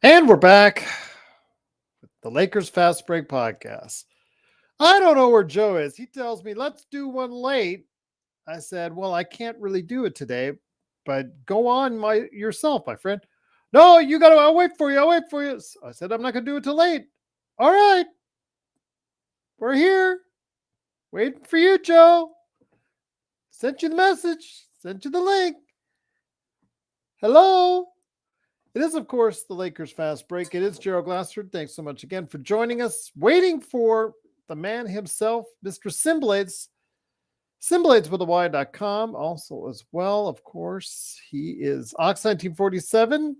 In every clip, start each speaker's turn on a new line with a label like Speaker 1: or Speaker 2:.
Speaker 1: And we're back with the Lakers Fast Break podcast. I don't know where Joe is. He tells me, let's do one late. I said, well, I can't really do it today, but go on yourself, my friend. No, you got to, I'll wait for you. So I said, I'm not going to do it till late. All right. We're here. Waiting for you, Joe. Sent you the message. Sent you the link. Hello. It is, of course, the Lakers Fast Break. It is Gerald Glassford. Thanks so much again for joining us. Waiting for the man himself, Mr. Simblades. Simblades with a Y.com. Also, as well, of course, he is Ox1947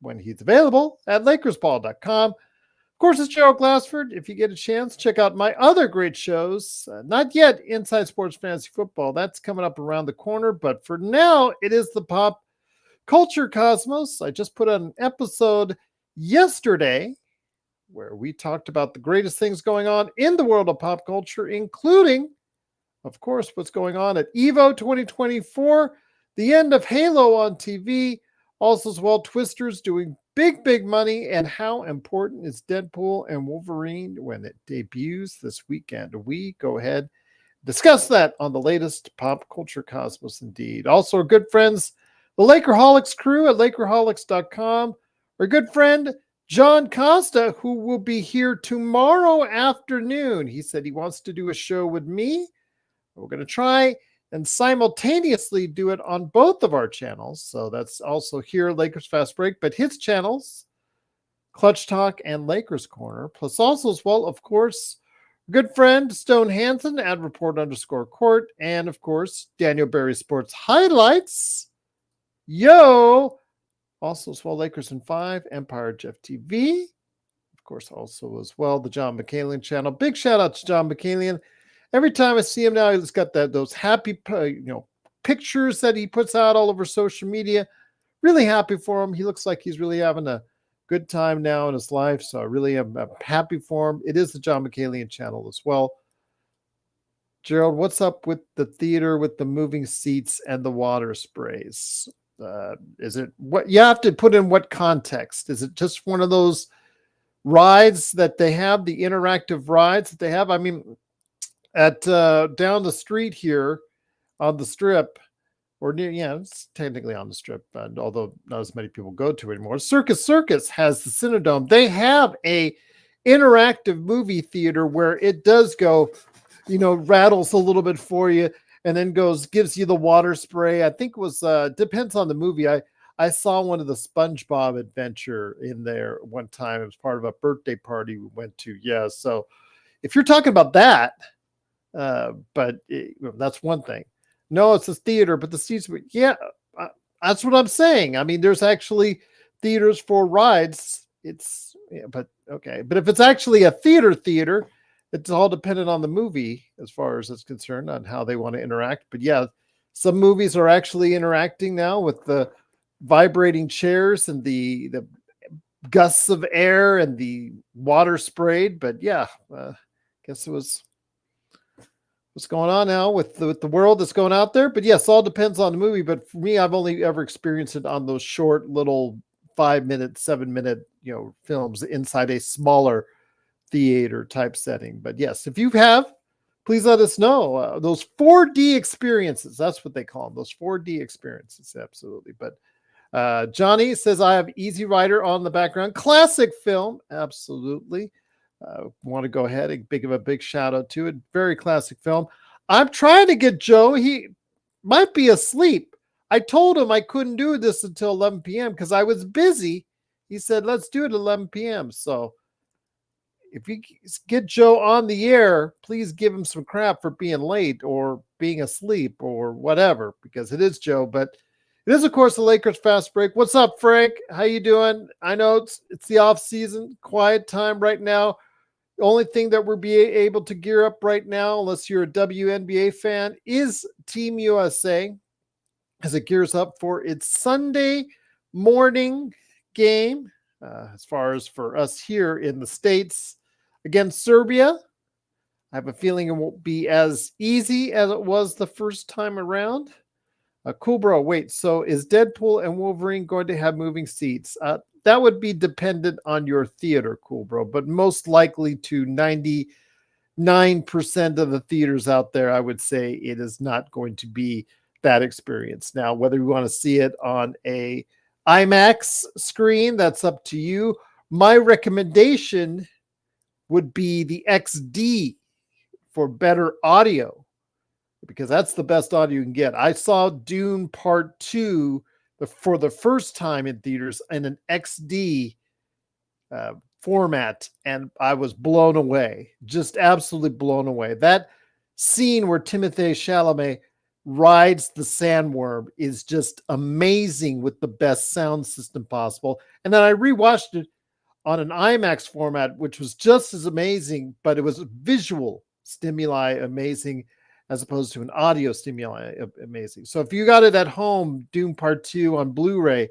Speaker 1: when he's available at LakersBall.com. Of course, it's Gerald Glassford. If you get a chance, check out my other great shows. Not yet Inside Sports Fantasy Football. That's coming up around the corner. But for now, it is the Pop Culture Cosmos. I just put on an episode yesterday where we talked about the greatest things going on in the world of pop culture, including, of course, what's going on at EVO 2024, the end of Halo on TV, also as well Twisters doing big money, and how important is Deadpool and Wolverine when it debuts this weekend. We go ahead discuss that on the latest Pop Culture Cosmos indeed. Also, our good friends, the Lakerholics crew at Lakerholics.com. Our good friend, John Costa, who will be here tomorrow afternoon. He said he wants to do a show with me. We're going to try and simultaneously do it on both of our channels. So that's also here, Lakers Fast Break, but his channels, Clutch Talk and Lakers Corner, plus also as well, of course, good friend Stone Hansen at Report_Court, and of course, Daniel Berry Sports Highlights. Yo! Also as well, Lakers in 5, Empire Jeff TV. Of course, also as well, the John McCallion channel. Big shout out to John McCallion. Every time I see him now, he's got those happy pictures that he puts out all over social media. Really happy for him. He looks like he's really having a good time now in his life. So I really am happy for him. It is the John McCallion channel as well. Gerald, what's up with the theater with the moving seats and the water sprays? Is it what you have to put in what context? Is it just one of those rides that they have, the interactive rides that they have? I mean, at down the street here on the Strip, or near, it's technically on the Strip, although not as many people go to it anymore. Circus has the Cinedome. They have a interactive movie theater where it does go, rattles a little bit for you, and then gives you the water spray. I think it was, depends on the movie. I saw one of the SpongeBob adventure in there one time. It was part of a birthday party we went to. Yeah. So if you're talking about that, that's one thing. No, it's a theater, but the seats, that's what I'm saying. I mean, there's actually theaters for rides. But if it's actually a theater, it's all dependent on the movie as far as it's concerned on how they want to interact. But yeah, some movies are actually interacting now with the vibrating chairs and the gusts of air and the water sprayed. But yeah, guess it was what's going on now with the world that's going out there. But yes, all depends on the movie. But for me, I've only ever experienced it on those short little 5-minute, 7-minute, films inside a smaller theater type setting. But yes, if you have, please let us know. Those 4D experiences, that's what they call them, those 4D experiences. Absolutely. But Johnny says, I have Easy Rider on the background. Classic film. Absolutely. Want to go ahead and give a big shout out to it. Very classic film. I'm trying to get Joe. He might be asleep. I told him I couldn't do this until 11 p.m. because I was busy. He said, let's do it at 11 p.m. So if you get Joe on the air, please give him some crap for being late or being asleep or whatever, because it is Joe. But it is, of course, the Lakers Fast Break. What's up, Frank? How you doing? I know it's the off season, quiet time right now. The only thing that we're able to gear up right now, unless you're a WNBA fan, is Team USA as it gears up for its Sunday morning game. As far as for us here in the States against Serbia, I have a feeling it won't be as easy as it was the first time around. Cool bro, wait, so is Deadpool and Wolverine going to have moving seats? That would be dependent on your theater, cool bro, but most likely to 99% of the theaters out there, I would say it is not going to be that experience. Now, whether you want to see it on a IMAX screen, that's up to you. My recommendation would be the XD for better audio, because that's the best audio you can get. I saw Dune Part 2 for the first time in theaters in an XD format, and I was blown away, just absolutely blown away. That scene where Timothée Chalamet rides the sandworm is just amazing with the best sound system possible. And then I rewatched it on an IMAX format, which was just as amazing, but it was visual stimuli amazing as opposed to an audio stimuli amazing. So if you got it at home, Doom Part 2 on Blu-ray,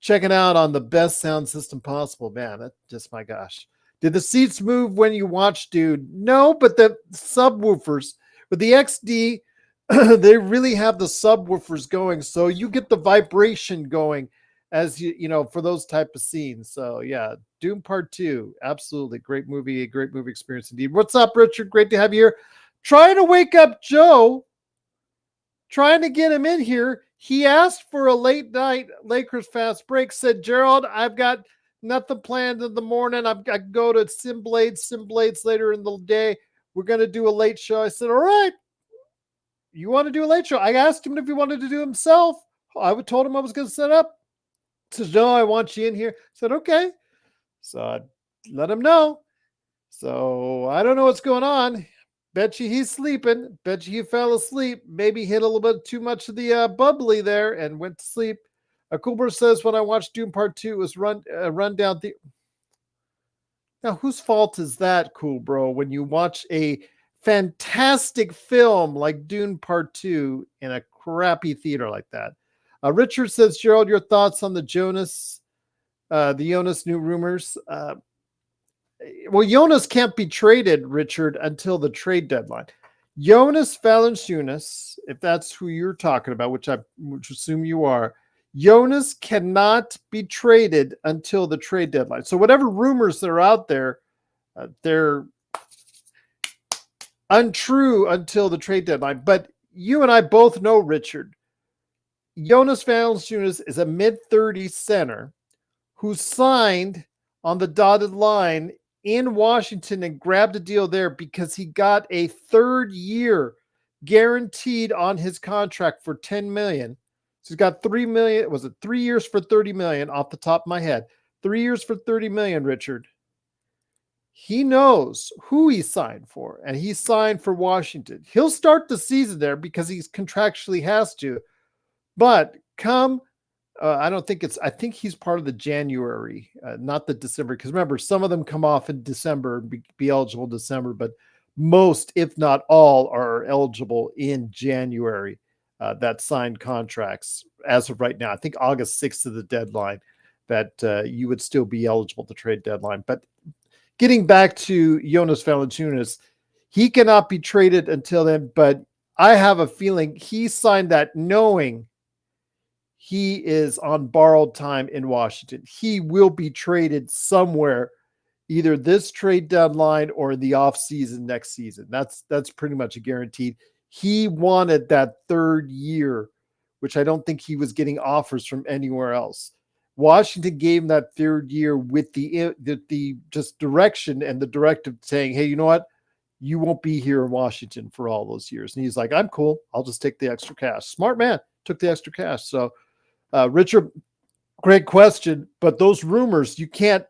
Speaker 1: check it out on the best sound system possible. Man, that just, my gosh. Did the seats move when you watched, dude? No, but the subwoofers with the XD, they really have the subwoofers going, so you get the vibration going as you know, for those type of scenes. So yeah, Doom Part 2, absolutely great movie, a great movie experience indeed. What's up, Richard? Great to have you here. Trying to wake up Joe, trying to get him in here. He asked for a late night Lakers fast break, said, Gerald, I've got nothing planned in the morning. I've got to go to Simblades later in the day. We're going to do a late show. I said, all right, you want to do a late show? I asked him if he wanted to do it himself. I told him I was going to set up. He said, no, I want you in here. I said, okay. So I let him know. So I don't know what's going on. Bet you he's sleeping. Bet you he fell asleep. Maybe hit a little bit too much of the bubbly there and went to sleep. Coolbert says, when I watched Doom Part 2, it was run down the... Now, whose fault is that, cool bro, when you watch a fantastic film like Dune Part 2 in a crappy theater like that? Richard says, Gerald, your thoughts on the Jonas new rumors? Well, Jonas can't be traded, Richard, until the trade deadline. Jonas Valanciunas, if that's who you're talking about, which assume you are, Jonas cannot be traded until the trade deadline. So whatever rumors that are out there, they're untrue until the trade deadline. But you and I both know, Richard, Jonas Valanciunas is a mid-30s center who signed on the dotted line in Washington and grabbed a deal there because he got a third year guaranteed on his contract for $10 million. So he's got $3 million. Was it 3 years for $30 million off the top of my head? 3 years for $30 million, Richard. He knows who he signed for, and he signed for Washington. He'll start the season there because he contractually has to. But come I think he's part of the January, not the December. Because remember, some of them come off in December and be eligible in December, but most, if not all, are eligible in January that signed contracts as of right now. I think August 6th is the deadline that you would still be eligible to trade deadline. But getting back to Jonas Valanciunas, he cannot be traded until then, but I have a feeling he signed that knowing he is on borrowed time in Washington. He will be traded somewhere, either this trade deadline or the offseason next season. That's pretty much a guaranteed. He wanted that third year, which I don't think he was getting offers from anywhere else. Washington gave him that third year with the just direction and the directive saying, hey, you know what? You won't be here in Washington for all those years. And he's like, I'm cool. I'll just take the extra cash. Smart man, took the extra cash. So Richard, great question, but those rumors, you can't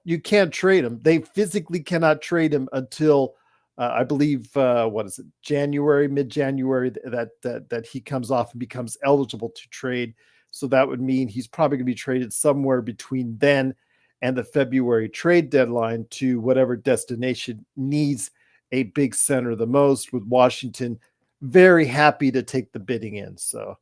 Speaker 1: trade them. They physically cannot trade him until I believe January, mid-January that he comes off and becomes eligible to trade. So that would mean he's probably going to be traded somewhere between then and the February trade deadline to whatever destination needs a big center the most, with Washington very happy to take the bidding in. So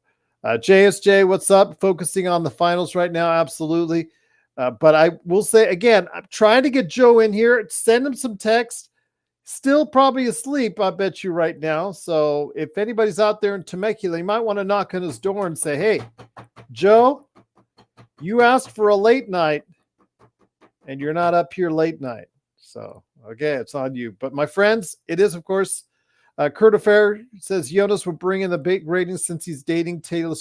Speaker 1: JSJ, what's up? Focusing on the finals right now. Absolutely. But I will say again, I'm trying to get Joe in here. Send him some text. Still probably asleep, I bet you right now. So if anybody's out there in Temecula, you might want to knock on his door and say, hey, Joe, you asked for a late night and you're not up here late night. So, okay, it's on you. But my friends, it is, of course, Kurt Affair says Jonas will bring in the big ratings since he's dating Taylor.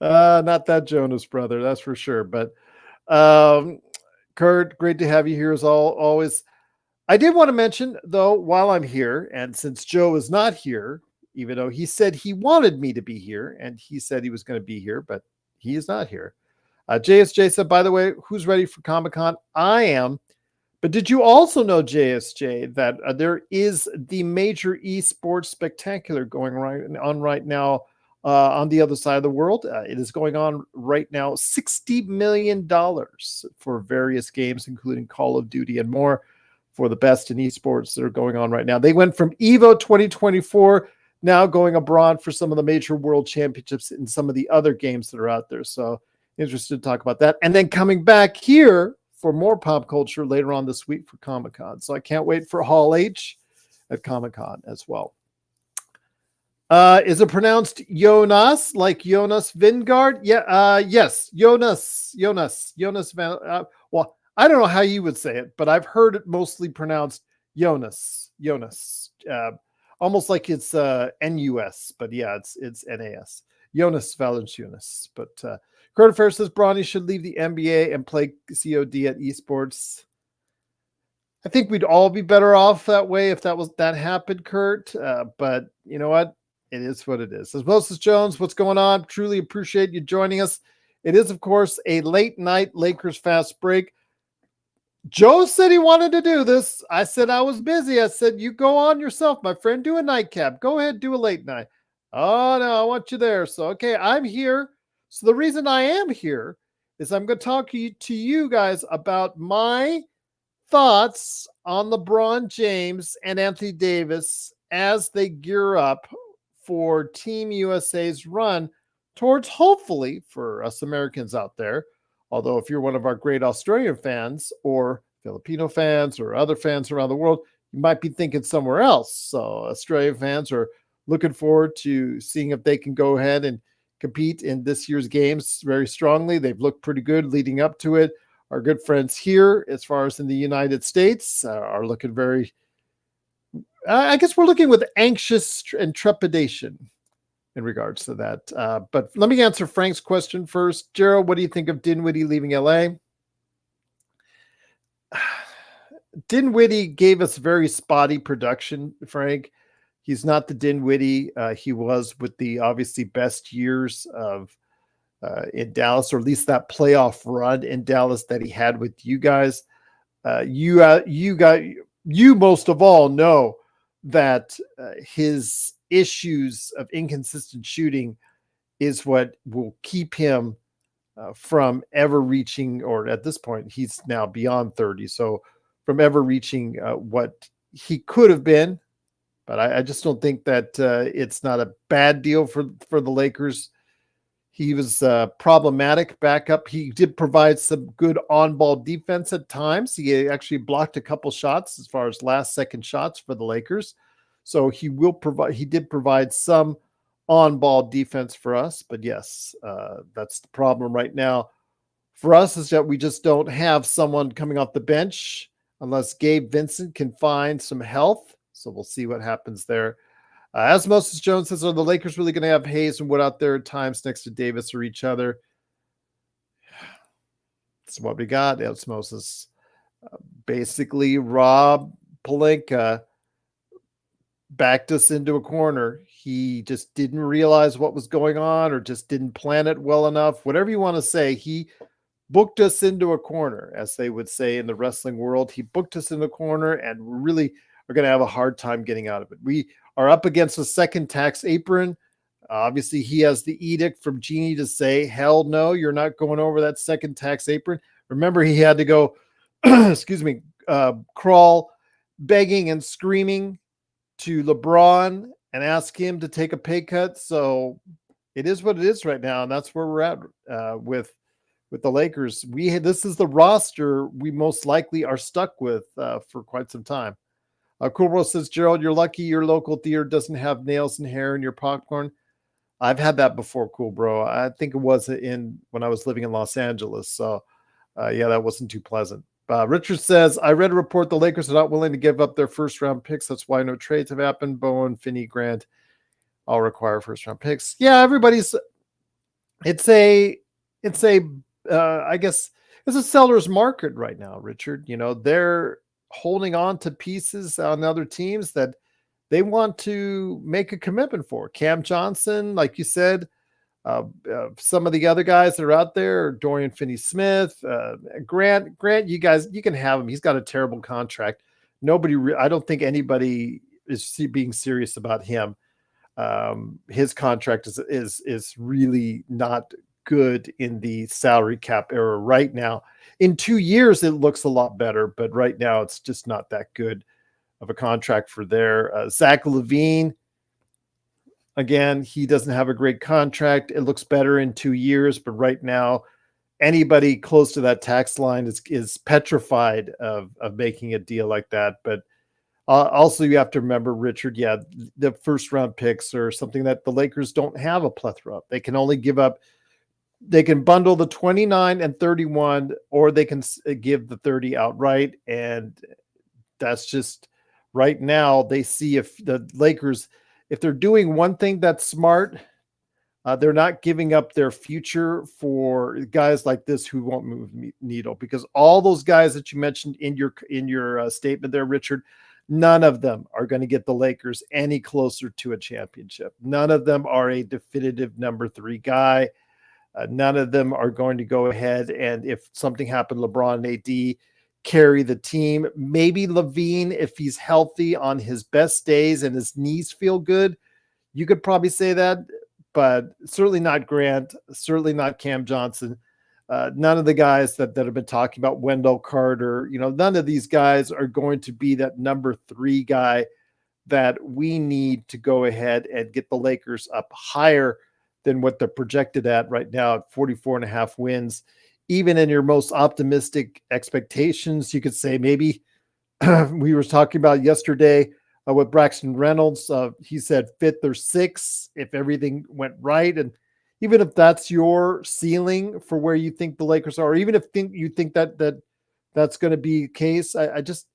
Speaker 1: Not that Jonas brother, that's for sure. But Kurt, great to have you here as always. I did want to mention, though, while I'm here, and since Joe is not here, even though he said he wanted me to be here, and he said he was going to be here, but he is not here. JSJ said, by the way, who's ready for Comic-Con? I am. But did you also know, JSJ, that there is the major esports spectacular going on right now on the other side of the world? It is going on right now, $60 million for various games, including Call of Duty and more, for the best in esports that are going on right now. They went from EVO 2024, now going abroad for some of the major world championships in some of the other games that are out there. So interested to talk about that. And then coming back here for more pop culture later on this week for Comic-Con. So I can't wait for Hall H at Comic-Con as well. Is it pronounced Jonas, like Jonas Vingard? Yeah. Yes. Jonas. Well, I don't know how you would say it, but I've heard it mostly pronounced Jonas. Almost like it's NUS, but yeah, it's NAS. Jonas Valanciunas. But Kurt Affair says Bronny should leave the NBA and play COD at esports. I think we'd all be better off that way if that happened, Kurt. But you know what? It is what it is. As Moses Jones, what's going on? Truly appreciate you joining us. It is, of course, a late night Lakers fast break. Joe said he wanted to do this. I said I was busy. I said, you go on yourself, my friend. Do a nightcap. Go ahead, do a late night. Oh, no, I want you there. So, okay, I'm here. So the reason I am here is I'm going to talk to you guys about my thoughts on LeBron James and Anthony Davis as they gear up for Team USA's run towards, hopefully, for us Americans out there, although if you're one of our great Australian fans or Filipino fans or other fans around the world, you might be thinking somewhere else. So Australian fans are looking forward to seeing if they can go ahead and compete in this year's games very strongly. They've looked pretty good leading up to it. Our good friends here, as far as in the United States, are looking very, I guess we're looking with anxious and trepidation in regards to that. But let me answer Frank's question first. Gerald, what do you think of Dinwiddie leaving LA? Dinwiddie gave us very spotty production, Frank. He's not the Dinwiddie he was with the obviously best years of in Dallas, or at least that playoff run in Dallas that he had with you guys. You most of all know that his issues of inconsistent shooting is what will keep him from ever reaching, or at this point, he's now beyond 30. So from ever reaching what he could have been. But I just don't think that it's not a bad deal for the Lakers. He was problematic backup. He did provide some good on-ball defense at times. He actually blocked a couple shots as far as last-second shots for the Lakers. So he did provide some on-ball defense for us. But yes, that's the problem right now for us, is that we just don't have someone coming off the bench unless Gabe Vincent can find some health. So we'll see what happens there. As Moses Jones says, are the Lakers really going to have Hayes and Wood out there at times next to Davis or each other? That's what we got. That's Moses. Basically, Rob Pelinka backed us into a corner. He just didn't realize what was going on, or just didn't plan it well enough. Whatever you want to say, he booked us into a corner, as they would say in the wrestling world. He booked us in the corner, and really are going to have a hard time getting out of it. We are up against a second tax apron. Obviously, he has the edict from Genie to say, hell no, you're not going over that second tax apron. Remember, he had to go, excuse me, crawl begging and screaming to LeBron and ask him to take a pay cut. So it is what it is right now, and that's where we're at with the Lakers. This is the roster we most likely are stuck with for quite some time. Cool Bro says, Gerald, you're lucky your local theater doesn't have nails and hair in your popcorn. I've had that before, Cool Bro. I think it was when I was living in Los Angeles. So, yeah, that wasn't too pleasant. Richard says, I read a report the Lakers are not willing to give up their first-round picks. That's why no trades have happened. Bowen, Finney, Grant all require first-round picks. Yeah, everybody's – it's a I guess it's a seller's market right now, Richard. You know, they're holding on to pieces on other teams that they want to make a commitment for. Cam Johnson, like you said, some of the other guys that are out there, Dorian Finney-Smith, Grant, you guys, you can have him. He's got a terrible contract. I don't think anybody is being serious about him. His contract is really not good in the salary cap era right now. In 2 years, it looks a lot better, but right now it's just not that good of a contract for there. Zach LaVine, again, he doesn't have a great contract. It looks better in 2 years, but right now, anybody close to that tax line is petrified of making a deal like that. But also, you have to remember, Richard, yeah, the first round picks are something that the Lakers don't have a plethora of. They can only give up. They can bundle the 29 and 31, or they can give the 30 outright. And that's just right now. They see if the Lakers, if they're doing one thing that's smart, they're not giving up their future for guys like this who won't move needle, because all those guys that you mentioned in your statement there, Richard, none of them are going to get the Lakers any closer to a championship. None of them are a definitive number 3 guy. None of them are going to go ahead and, if something happened, LeBron and AD carry the team. Maybe LaVine, if he's healthy on his best days and his knees feel good, you could probably say that, but certainly not Grant, certainly not Cam Johnson. None of the guys that have been talking about, Wendell Carter, none of these guys are going to be that number 3 guy that we need to go ahead and get the Lakers up higher than what they're projected at right now at 44.5 wins. Even in your most optimistic expectations, you could say maybe we were talking about yesterday with Braxton Reynolds. He said 5th or 6th if everything went right. And even if that's your ceiling for where you think the Lakers are, or even if you think that's going to be the case, I just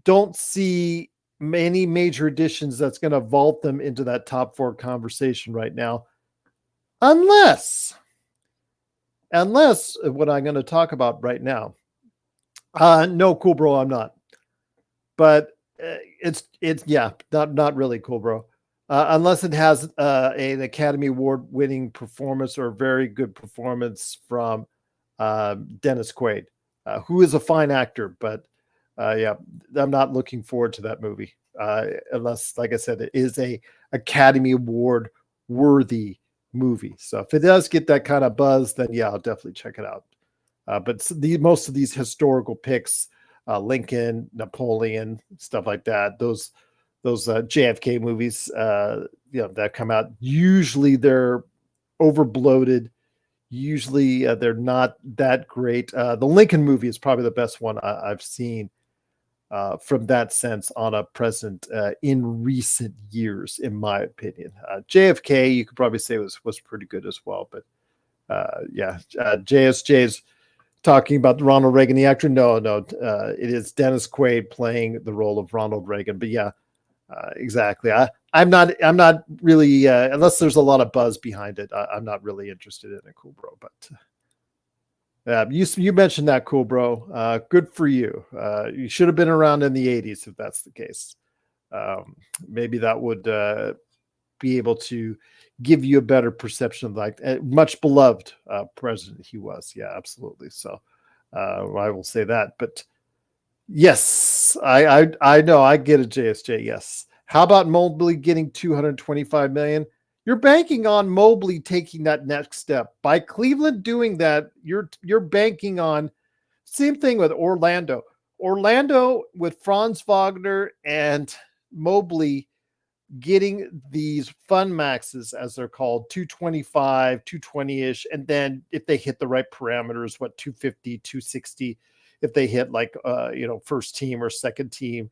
Speaker 1: don't see many major additions that's going to vault them into that top 4 conversation right now. Unless what I'm going to talk about right now. No, Cool Bro, I'm not. But it's not really, Cool Bro. Unless it has an Academy Award winning performance or a very good performance from Dennis Quaid, who is a fine actor. But yeah, I'm not looking forward to that movie unless, like I said, it is a Academy Award worthy movie. So if it does get that kind of buzz, then yeah, I'll definitely check it out. But most of these historical picks, Lincoln, Napoleon, stuff like that, those JFK movies, that come out, usually they're over bloated. Usually they're not that great. The Lincoln movie is probably the best one I've seen from that sense on a president in recent years, in my opinion. JFK, you could probably say was pretty good as well. But yeah, JSJ's talking about Ronald Reagan, the actor. No, it is Dennis Quaid playing the role of Ronald Reagan. But yeah, exactly. I'm not really, unless there's a lot of buzz behind it, I'm not really interested in it, Cool Bro. But you mentioned that, Cool Bro. Good for you. You should have been around in the 80s if that's the case. Maybe that would be able to give you a better perception of like much beloved president he was. Yeah, absolutely. So I will say that. But yes, I know I get a JSJ. Yes. How about Mobley getting $225 million? You're banking on Mobley taking that next step. By Cleveland doing that, you're banking on same thing with Orlando. Orlando with Franz Wagner and Mobley getting these fun maxes, as they're called, 225, 220-ish. And then if they hit the right parameters, 250, 260, if they hit like, first team or second team,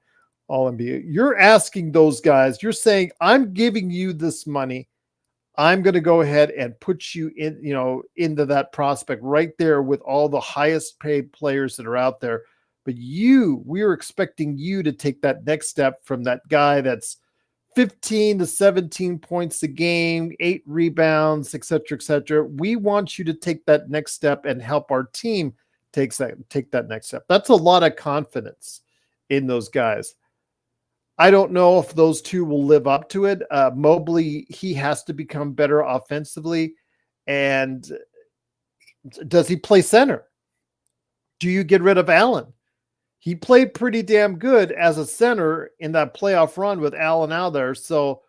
Speaker 1: all NBA, you're asking those guys, you're saying, I'm giving you this money. I'm going to go ahead and put you in, into that prospect right there with all the highest paid players that are out there. But we're expecting you to take that next step from that guy that's 15 to 17 points a game, 8 rebounds, et cetera, et cetera. We want you to take that next step and help our team take that next step. That's a lot of confidence in those guys. I don't know if those two will live up to it. Mobley, he has to become better offensively. And does he play center? Do you get rid of Allen? He played pretty damn good as a center in that playoff run with Allen out there. So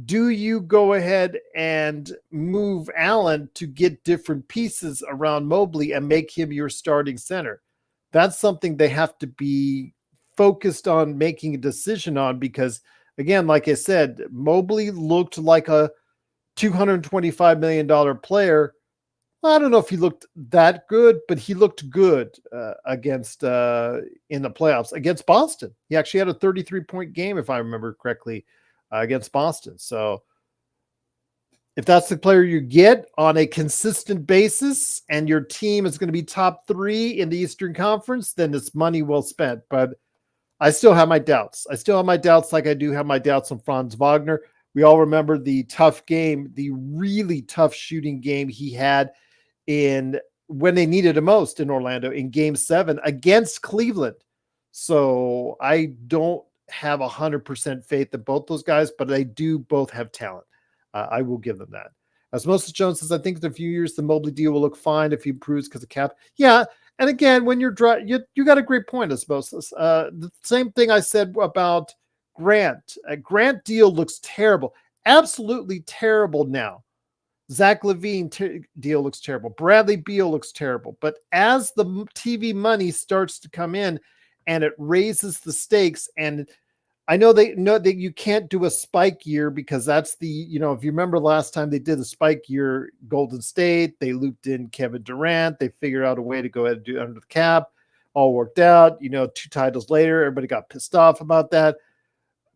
Speaker 1: do you go ahead and move Allen to get different pieces around Mobley and make him your starting center? That's something they have to be focused on making a decision on, because again, like I said, Mobley looked like a $225 million player. I don't know if he looked that good, but he looked good against in the playoffs against Boston. He actually had a 33-point game, if I remember correctly, against Boston. So if that's the player you get on a consistent basis and your team is going to be top 3 in the Eastern Conference, then it's money well spent. But I still have my doubts. Like I do have my doubts on Franz Wagner. We all remember the tough game, the really tough shooting game he had when they needed him most in Orlando in Game 7 against Cleveland. So I don't have 100% faith in both those guys, but they do both have talent. I will give them that. As Moses Jones says, I think in a few years the Mobley deal will look fine if he improves because of cap. Yeah, and again, when you're dry, you got a great point, Osmosis. The same thing I said about Grant. Grant deal looks terrible, absolutely terrible now. Zach LaVine deal looks terrible. Bradley Beal looks terrible. But as the TV money starts to come in and it raises the stakes, and I know they know that you can't do a spike year because that's if you remember last time they did a spike year, Golden State, they looped in Kevin Durant. They figured out a way to go ahead and do it under the cap. All worked out. 2 titles later, everybody got pissed off about that.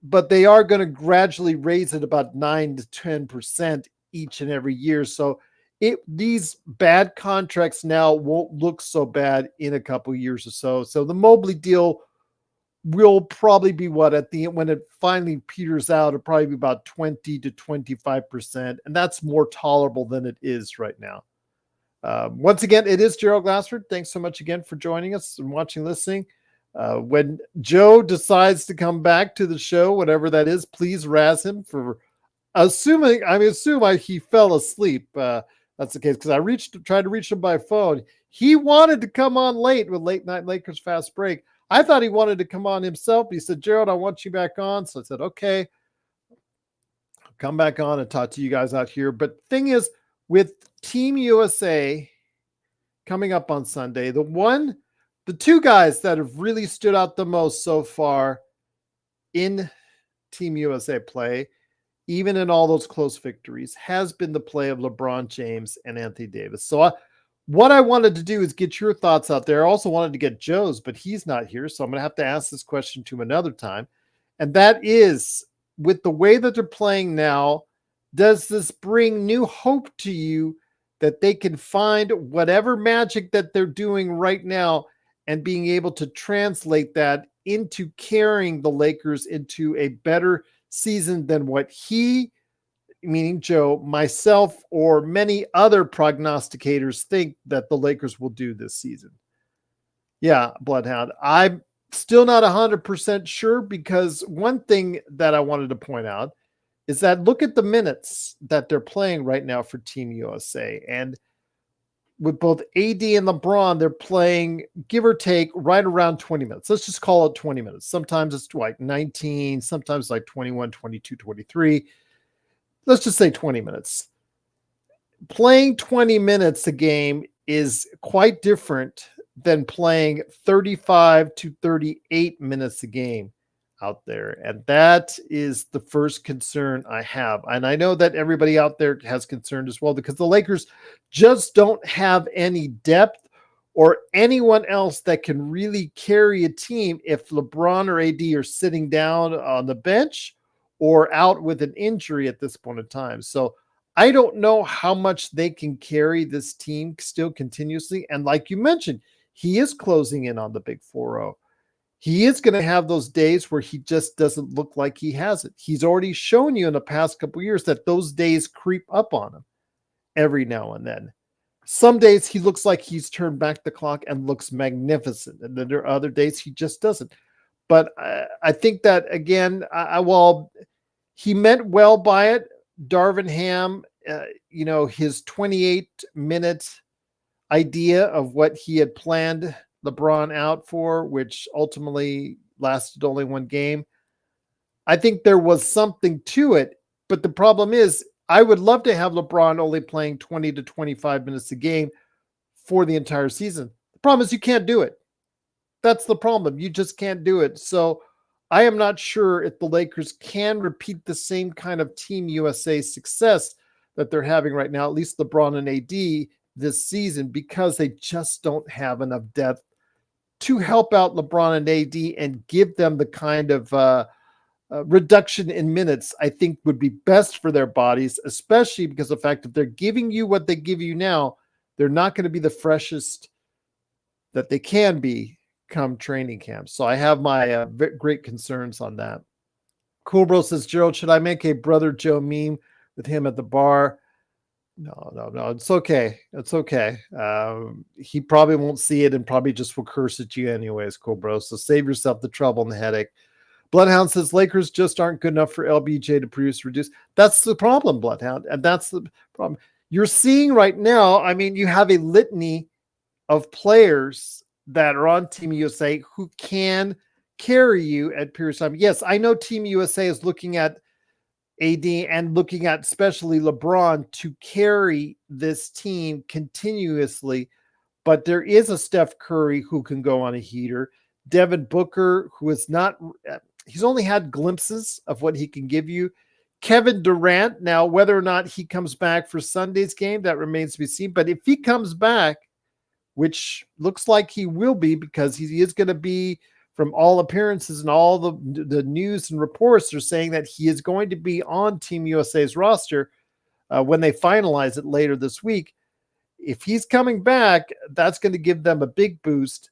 Speaker 1: But they are going to gradually raise it about 9 to 10% each and every year. So these bad contracts now won't look so bad in a couple years or so. So the Mobley deal will probably be at the end when it finally peters out, it'll probably be about 20 to 25. And that's more tolerable than it is right now. Once again, it is Gerald Glassford. Thanks so much again for joining us and watching, listening. When Joe decides to come back to the show, whatever that is, please razz him for assume he fell asleep. That's the case, because I tried to reach him by phone. He wanted to come on late with Late Night Lakers Fast Break. I thought he wanted to come on himself. He said, Gerald, I want you back on. So I said, okay, I'll come back on and talk to you guys out here. But the thing is, with Team USA coming up on Sunday, the 2 guys that have really stood out the most so far in Team USA play, even in all those close victories, has been the play of LeBron James and Anthony Davis. So what I wanted to do is get your thoughts out there. I also wanted to get Joe's, but he's not here. So I'm going to have to ask this question to him another time. And that is, with the way that they're playing now, does this bring new hope to you that they can find whatever magic that they're doing right now and being able to translate that into carrying the Lakers into a better season than what he, meaning Joe, myself, or many other prognosticators think that the Lakers will do this season? Yeah, Bloodhound. I'm still not 100% sure, because one thing that I wanted to point out is that look at the minutes that they're playing right now for Team USA. And with both AD and LeBron, they're playing, give or take, right around 20 minutes. Let's just call it 20 minutes. Sometimes it's like 19, sometimes like 21, 22, 23. let's just say 20 minutes. Playing 20 minutes a game is quite different than playing 35 to 38 minutes a game out there. And that is the first concern I have. And I know that everybody out there has concern as well, because the Lakers just don't have any depth or anyone else that can really carry a team if LeBron or AD are sitting down on the bench or out with an injury at this point in time. So I don't know how much they can carry this team still continuously. And like you mentioned, he is closing in on the big 4-0. He is going to have those days where he just doesn't look like he has it. He's already shown you in the past couple of years that those days creep up on him every now and then. Some days he looks like he's turned back the clock and looks magnificent. And then there are other days he just doesn't. But I think that, again, while he meant well by it, Darvin Ham, his 28-minute idea of what he had planned LeBron out for, which ultimately lasted only one game. I think there was something to it, but the problem is I would love to have LeBron only playing 20 to 25 minutes a game for the entire season. The problem is you can't do it. That's the problem. You just can't do it. So I am not sure if the Lakers can repeat the same kind of Team USA success that they're having right now, at least LeBron and AD this season, because they just don't have enough depth to help out LeBron and AD and give them the kind of reduction in minutes I think would be best for their bodies, especially because of the fact that they're giving you what they give you now, they're not going to be the freshest that they can be come training camp. So I have my great concerns on that. Cool Bro says, Gerald, should I make a Brother Joe meme with him at the bar? No. It's okay. It's okay. He probably won't see it and probably just will curse at you anyways, Cool Bro. So save yourself the trouble and the headache. Bloodhound says, Lakers just aren't good enough for LBJ to produce reduce. That's the problem, Bloodhound. And that's the problem. You're seeing right now, I mean, you have a litany of players that are on Team USA who can carry you at periods of time. Yes, I know Team USA is looking at AD and looking at especially LeBron to carry this team continuously, but there is a Steph Curry who can go on a heater. Devin Booker, who is not, he's only had glimpses of what he can give you. Kevin Durant, now whether or not he comes back for Sunday's game, that remains to be seen. But if he comes back, which looks like he will be, because he is going to be, from all appearances and all the news and reports are saying that he is going to be on Team USA's roster when they finalize it later this week. If he's coming back, that's going to give them a big boost.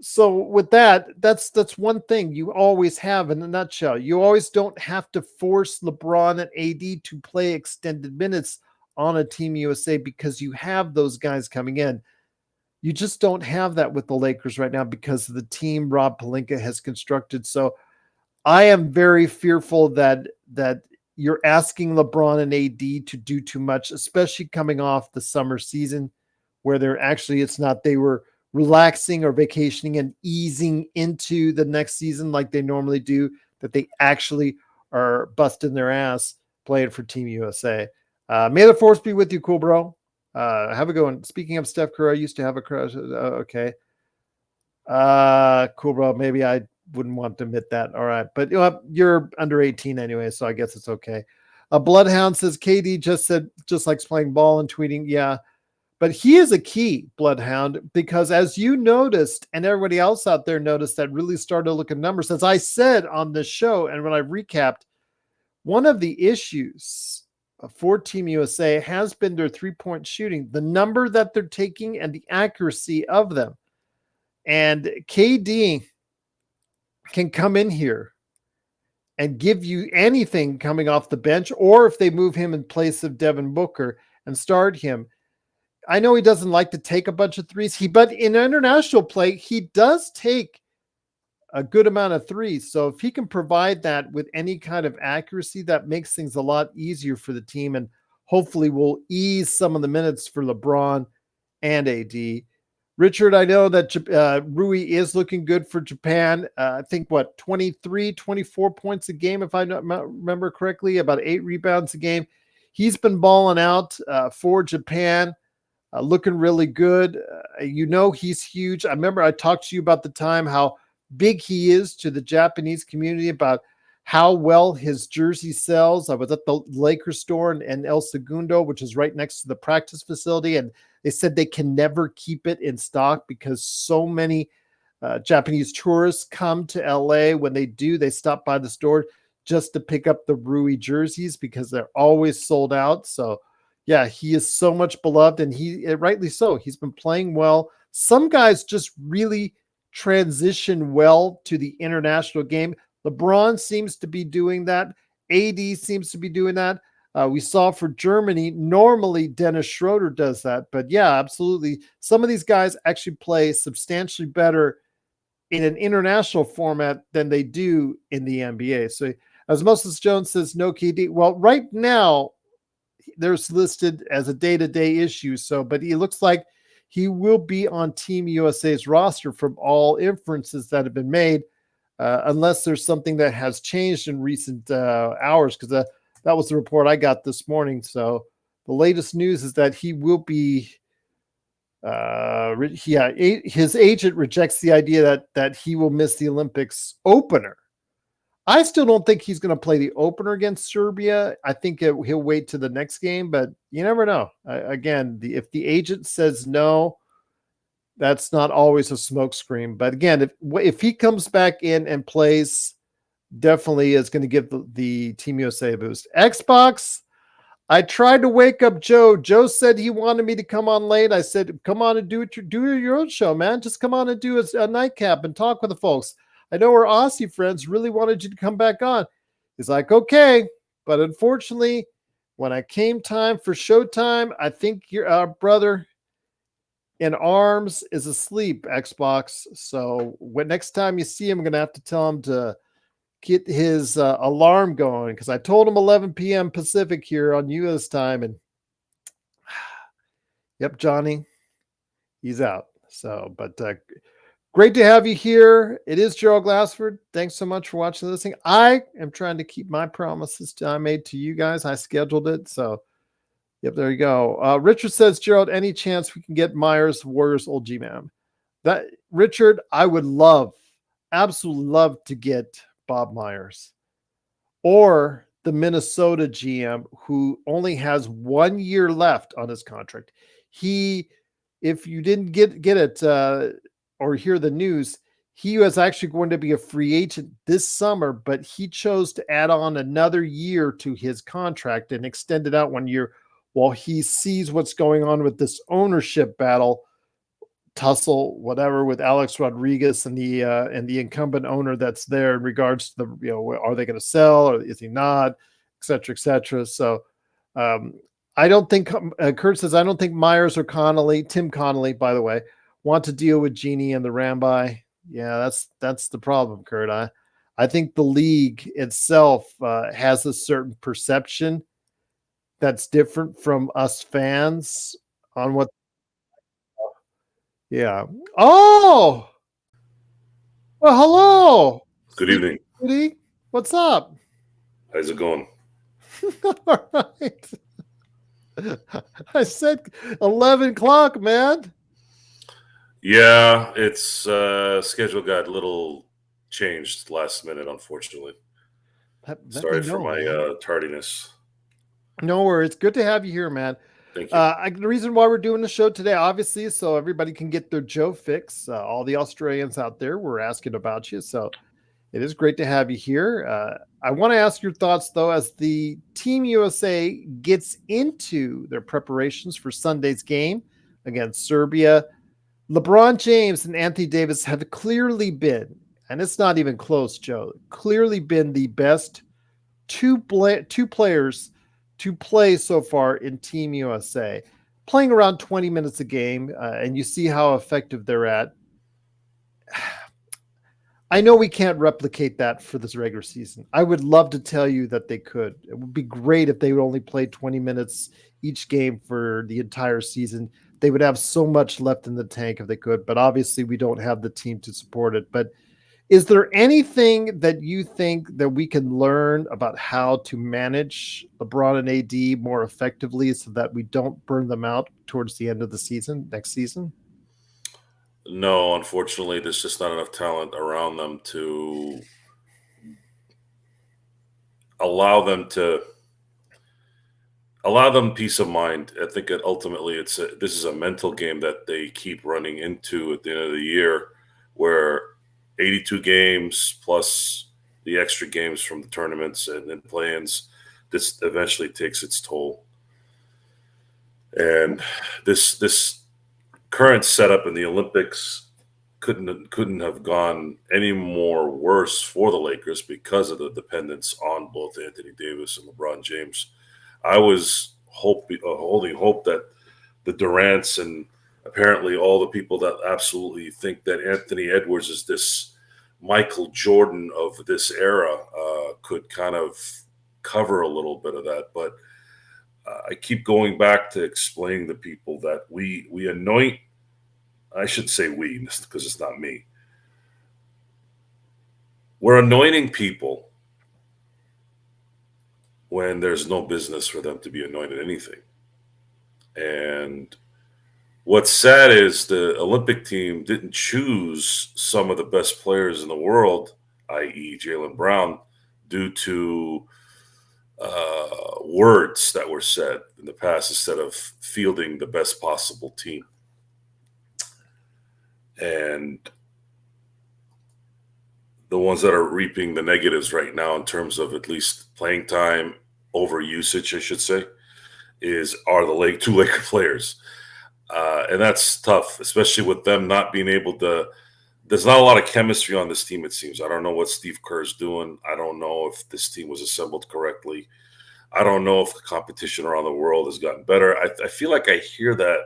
Speaker 1: So with that, that's one thing you always have in a nutshell. You always don't have to force LeBron and AD to play extended minutes on a Team USA because you have those guys coming in. You just don't have that with the Lakers right now because of the team Rob Pelinka has constructed. So I am very fearful that you're asking LeBron and AD to do too much, especially coming off the summer season where it's not they were relaxing or vacationing and easing into the next season like they normally do, that they actually are busting their ass playing for Team USA. May the force be with you, cool bro. Have a good one. Speaking of Steph Curry, I used to have a crush. Okay. Cool, bro. Maybe I wouldn't want to admit that. All right. But you're under 18 anyway, so I guess it's okay. Bloodhound says, KD just likes playing ball and tweeting. Yeah. But he is a key, Bloodhound, because as you noticed, and everybody else out there noticed that really started to look at numbers, as I said on this show, and when I recapped, one of the issues for Team USA has been their three-point shooting, the number that they're taking and the accuracy of them. And KD can come in here and give you anything coming off the bench, or if they move him in place of Devin Booker and start him. I know he doesn't like to take a bunch of threes, but in international play, he does take a good amount of threes. So if he can provide that with any kind of accuracy, that makes things a lot easier for the team and hopefully will ease some of the minutes for LeBron and AD. Richard, I know that Rui is looking good for Japan. I think, 23, 24 points a game, if I remember correctly, about 8 rebounds a game. He's been balling out for Japan, looking really good. He's huge. I remember I talked to you about the time how big he is to the Japanese community, about how well his jersey sells. I was at the Lakers store in El Segundo, which is right next to the practice facility, and they said they can never keep it in stock because so many Japanese tourists come to LA. When they do, they stop by the store just to pick up the Rui jerseys because they're always sold out. So, yeah, he is so much beloved, and he rightly so. He's been playing well. Some guys just really transition well to the international game. LeBron seems to be doing that. AD seems to be doing that. We saw for Germany, normally Dennis Schroeder does that. But yeah, absolutely. Some of these guys actually play substantially better in an international format than they do in the NBA. So as Moses Jones says, no KD. Well, right now, there's listed as a day-to-day issue. But he looks like he will be on Team USA's roster from all inferences that have been made, unless there's something that has changed in recent hours, because that was the report I got this morning. So the latest news is that he will be his agent rejects the idea that he will miss the Olympics opener. I still don't think he's going to play the opener against Serbia. I think he'll wait to the next game, but you never know. Again, if the agent says no, that's not always a smokescreen. But again, if he comes back in and plays, definitely is going to give the Team USA a boost. Xbox, I tried to wake up Joe. Joe said he wanted me to come on late. I said, come on and do your own show, man. Just come on and do a nightcap and talk with the folks. I know our Aussie friends really wanted you to come back on. He's like, okay. But unfortunately, when I came time for showtime, I think your brother in arms is asleep, Xbox. So next time you see him, I'm going to have to tell him to get his alarm going, because I told him 11 p.m. Pacific here on U.S. time. And yep, Johnny, he's out. So, but great to have you here. It is Gerald Glassford. Thanks so much for watching this thing. I am trying to keep my promises I made to you guys. I scheduled it. So, yep, there you go. Richard says, Gerald, any chance we can get Myers, Warriors old G-Man? That, Richard, I would absolutely love to get Bob Myers or the Minnesota GM, who only has 1 year left on his contract. If you didn't get it or hear the news, he was actually going to be a free agent this summer, but he chose to add on another year to his contract and extend it out 1 year while he sees what's going on with this ownership battle, tussle, whatever, with Alex Rodriguez and the incumbent owner that's there in regards to the, are they going to sell or is he not, et cetera, et cetera. So I don't think, Kurt says, I don't think Myers or Tim Connolly, by the way, want to deal with Genie and the Rambi. Yeah, that's the problem, Kurt. I think the league itself has a certain perception that's different from us fans on what. Yeah. Oh, well, hello.
Speaker 2: Good evening.
Speaker 1: Sleepy. What's up?
Speaker 2: How's it going?
Speaker 1: All right. I said 11 o'clock, man.
Speaker 2: Yeah, it's schedule got a little changed last minute, unfortunately. Sorry for my tardiness.
Speaker 1: No worries. Good to have you here, man.
Speaker 2: Thank you.
Speaker 1: The reason why we're doing the show today, obviously, so everybody can get their Joe fix. All the Australians out there were asking about you, so it is great to have you here. I want to ask your thoughts, though, as the Team USA gets into their preparations for Sunday's game against Serbia. LeBron James and Anthony Davis have clearly been, and it's not even close, Joe, clearly been the best two players to play so far in Team USA, playing around 20 minutes a game, and you see how effective they're at. I know we can't replicate that for this regular season. I would love to tell you that they could. It would be great if they would only play 20 minutes each game for the entire season. they would have so much left in the tank if they could, but obviously we don't have the team to support it. But is there anything that you think that we can learn about how to manage LeBron and AD more effectively so that we don't burn them out towards the end of the season, next season?
Speaker 2: No, unfortunately, there's just not enough talent around them to allow them peace of mind. I think that ultimately this is a mental game that they keep running into at the end of the year, where 82 games plus the extra games from the tournaments and play-ins, this eventually takes its toll. And this current setup in the Olympics couldn't have gone any more worse for the Lakers because of the dependence on both Anthony Davis and LeBron James. I was holding hope that the Durants and apparently all the people that absolutely think that Anthony Edwards is this Michael Jordan of this era could kind of cover a little bit of that. But I keep going back to explaining to people that we anoint, I should say we, because it's not me. We're anointing people when there's no business for them to be anointed anything. And what's sad is the Olympic team didn't choose some of the best players in the world, i.e. Jaylen Brown, due to words that were said in the past instead of fielding the best possible team. And the ones that are reaping the negatives right now in terms of at least playing time over usage, I should say, are the two Laker players. And that's tough, especially with them not being able to. There's not a lot of chemistry on this team, it seems. I don't know what Steve Kerr's doing. I don't know if this team was assembled correctly. I don't know if the competition around the world has gotten better. I feel like I hear that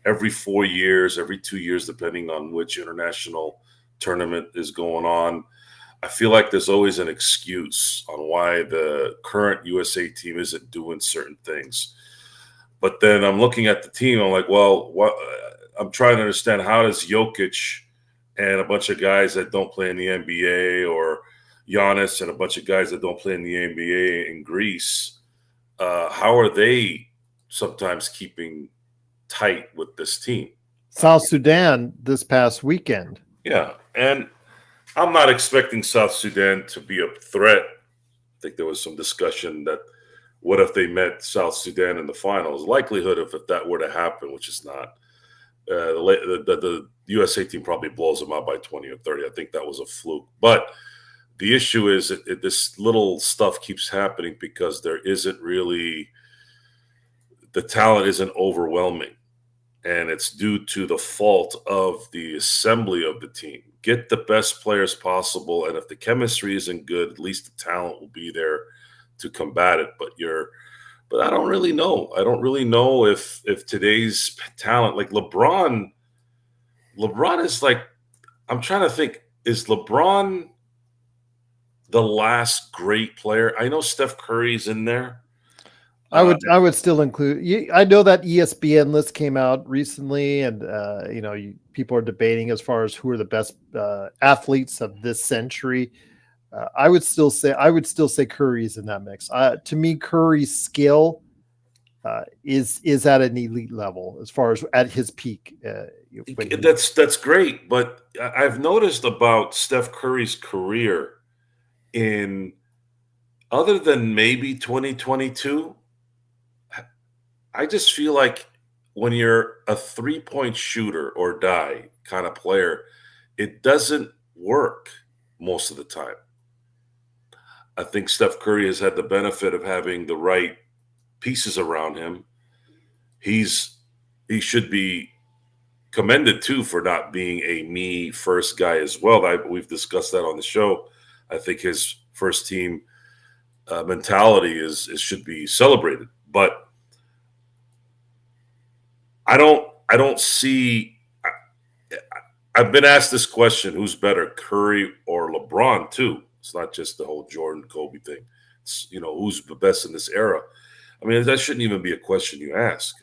Speaker 2: every 4 years, every 2 years, depending on which international tournament is going on. I feel like there's always an excuse on why the current USA team isn't doing certain things. But then I'm looking at the team. I'm like, well, I'm trying to understand, how does Jokic and a bunch of guys that don't play in the NBA, or Giannis and a bunch of guys that don't play in the NBA in Greece, how are they sometimes keeping tight with this team?
Speaker 1: South Sudan this past weekend.
Speaker 2: Yeah, and I'm not expecting South Sudan to be a threat. I think there was some discussion that what if they met South Sudan in the finals? Likelihood of if that were to happen, which is not, the USA team probably blows them out by 20 or 30. I think that was a fluke. But the issue is this little stuff keeps happening because there isn't really, the talent isn't overwhelming. And it's due to the fault of the assembly of the team. Get the best players possible. And if the chemistry isn't good, at least the talent will be there to combat it. But I don't really know. I don't really know if today's talent, like LeBron is like, I'm trying to think, is LeBron the last great player? I know Steph Curry's in there.
Speaker 1: I would still include. I know that ESPN list came out recently, and people are debating as far as who are the best athletes of this century. I would still say Curry's in that mix. To me, Curry's skill is at an elite level as far as at his peak.
Speaker 2: That's great, but I've noticed about Steph Curry's career, in other than maybe 2022, I just feel like when you're a 3-point shooter or die kind of player, it doesn't work most of the time. I think Steph Curry has had the benefit of having the right pieces around him. He should be commended too for not being a me first guy as well. We've discussed that on the show. I think his first team mentality should be celebrated, but I don't see. I've been asked this question: who's better, Curry or LeBron? Too. It's not just the whole Jordan Kobe thing. It's who's the best in this era. I mean, that shouldn't even be a question you ask.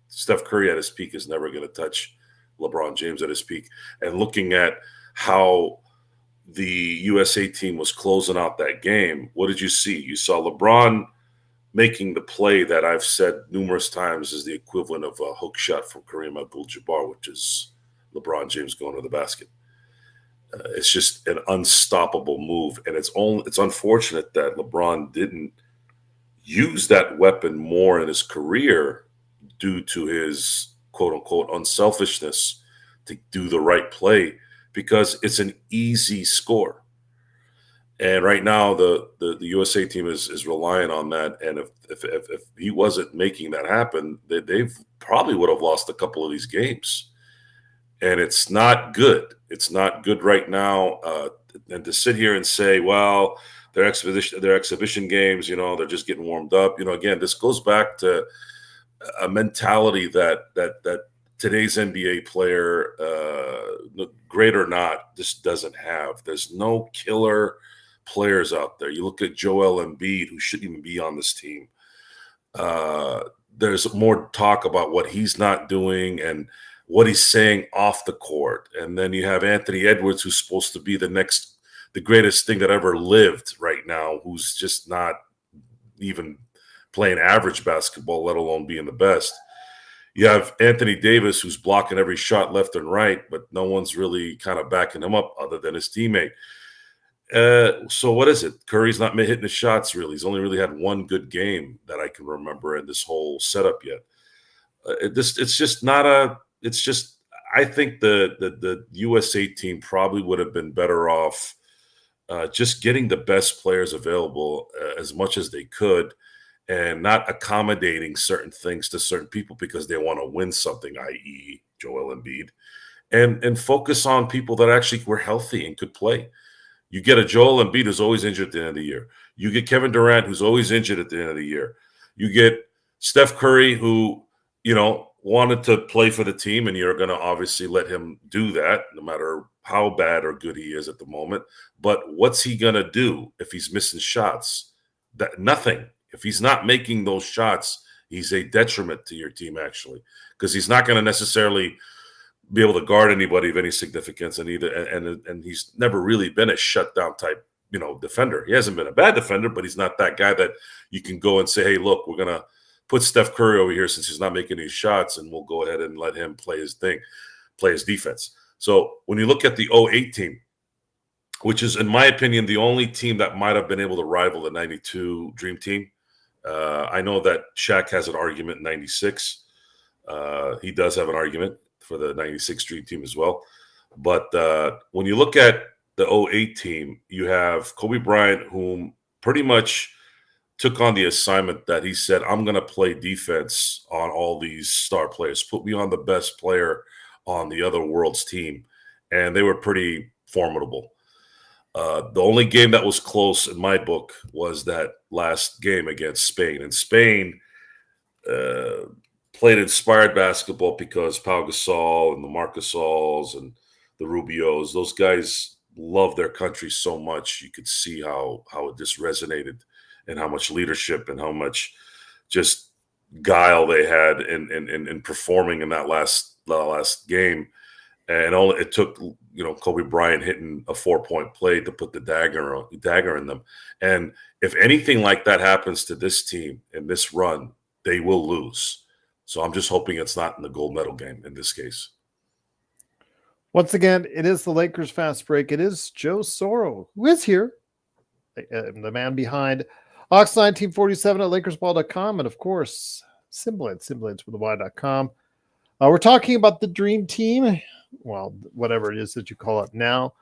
Speaker 2: Steph Curry at his peak is never going to touch LeBron James at his peak. And looking at how the USA team was closing out that game, what did you see? You saw LeBron making the play that I've said numerous times is the equivalent of a hook shot from Kareem Abdul-Jabbar, which is LeBron James going to the basket. It's just an unstoppable move, and it's unfortunate that LeBron didn't use that weapon more in his career due to his quote unquote unselfishness to do the right play, because it's an easy score. And right now, the USA team is relying on that. And if he wasn't making that happen, they've probably would have lost a couple of these games. And it's not good. It's not good right now. And to sit here and say, well, their exhibition games, they're just getting warmed up. Again, this goes back to a mentality that today's NBA player, great or not, just doesn't have. There's no killer players out there. You look at Joel Embiid, who shouldn't even be on this team. There's more talk about what he's not doing and what he's saying off the court. And then you have Anthony Edwards, who's supposed to be the greatest thing that ever lived right now, who's just not even playing average basketball, let alone being the best. You have Anthony Davis, who's blocking every shot left and right, but no one's really kind of backing him up other than his teammate. So what is it? Curry's not hitting the shots, really. He's only really had one good game that I can remember in this whole setup yet. I think the USA team probably would have been better off just getting the best players available as much as they could, and not accommodating certain things to certain people because they want to win something, i.e. Joel Embiid, and focus on people that actually were healthy and could play. You get a Joel Embiid who's always injured at the end of the year. You get Kevin Durant, who's always injured at the end of the year. You get Steph Curry, who, wanted to play for the team, and you're going to obviously let him do that no matter how bad or good he is at the moment. But what's he going to do if he's missing shots? Nothing. If he's not making those shots, he's a detriment to your team, actually, because he's not going to necessarily be able to guard anybody of any significance, and he's never really been a shutdown type, defender. He hasn't been a bad defender, but he's not that guy that you can go and say, hey, look, we're going to put Steph Curry over here since he's not making these shots, and we'll go ahead and let him play his thing, play his defense. So when you look at the 08 team, which is, in my opinion, the only team that might have been able to rival the 92 Dream Team. I know that Shaq has an argument in 96. He does have an argument for the 96 Dream Team as well. But when you look at the 08 team, you have Kobe Bryant, whom pretty much took on the assignment that he said, I'm going to play defense on all these star players. Put me on the best player on the other world's team. And they were pretty formidable. The only game that was close in my book was that last game against Spain. And Spain played inspired basketball because Pau Gasol and the Marc Gasols and the Rubios, those guys love their country so much. You could see how it just resonated, and how much leadership and how much just guile they had in performing in that last game. And it took, Kobe Bryant hitting a 4-point play to put the dagger in them. And if anything like that happens to this team in this run, they will lose. So I'm just hoping it's not in the gold medal game in this case.
Speaker 1: Once again, it is the Lakers Fast Break. It is Joe Soro, who is here, the man behind Ox1947 at LakersBall.com, and of course, Simblades with a Y.com. We're talking about the Dream Team, well, whatever it is that you call it now.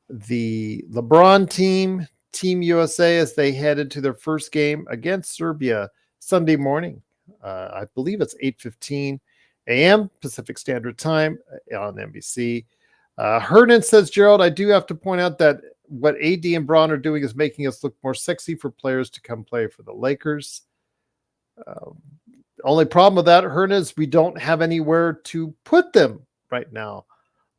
Speaker 1: The LeBron team, Team USA, as they head into their first game against Serbia Sunday morning. I believe it's 8:15 a.m. Pacific Standard Time on NBC. Hernan says, Gerald, I do have to point out that what AD and Braun are doing is making us look more sexy for players to come play for the Lakers. Only problem with that, Hernan, is we don't have anywhere to put them right now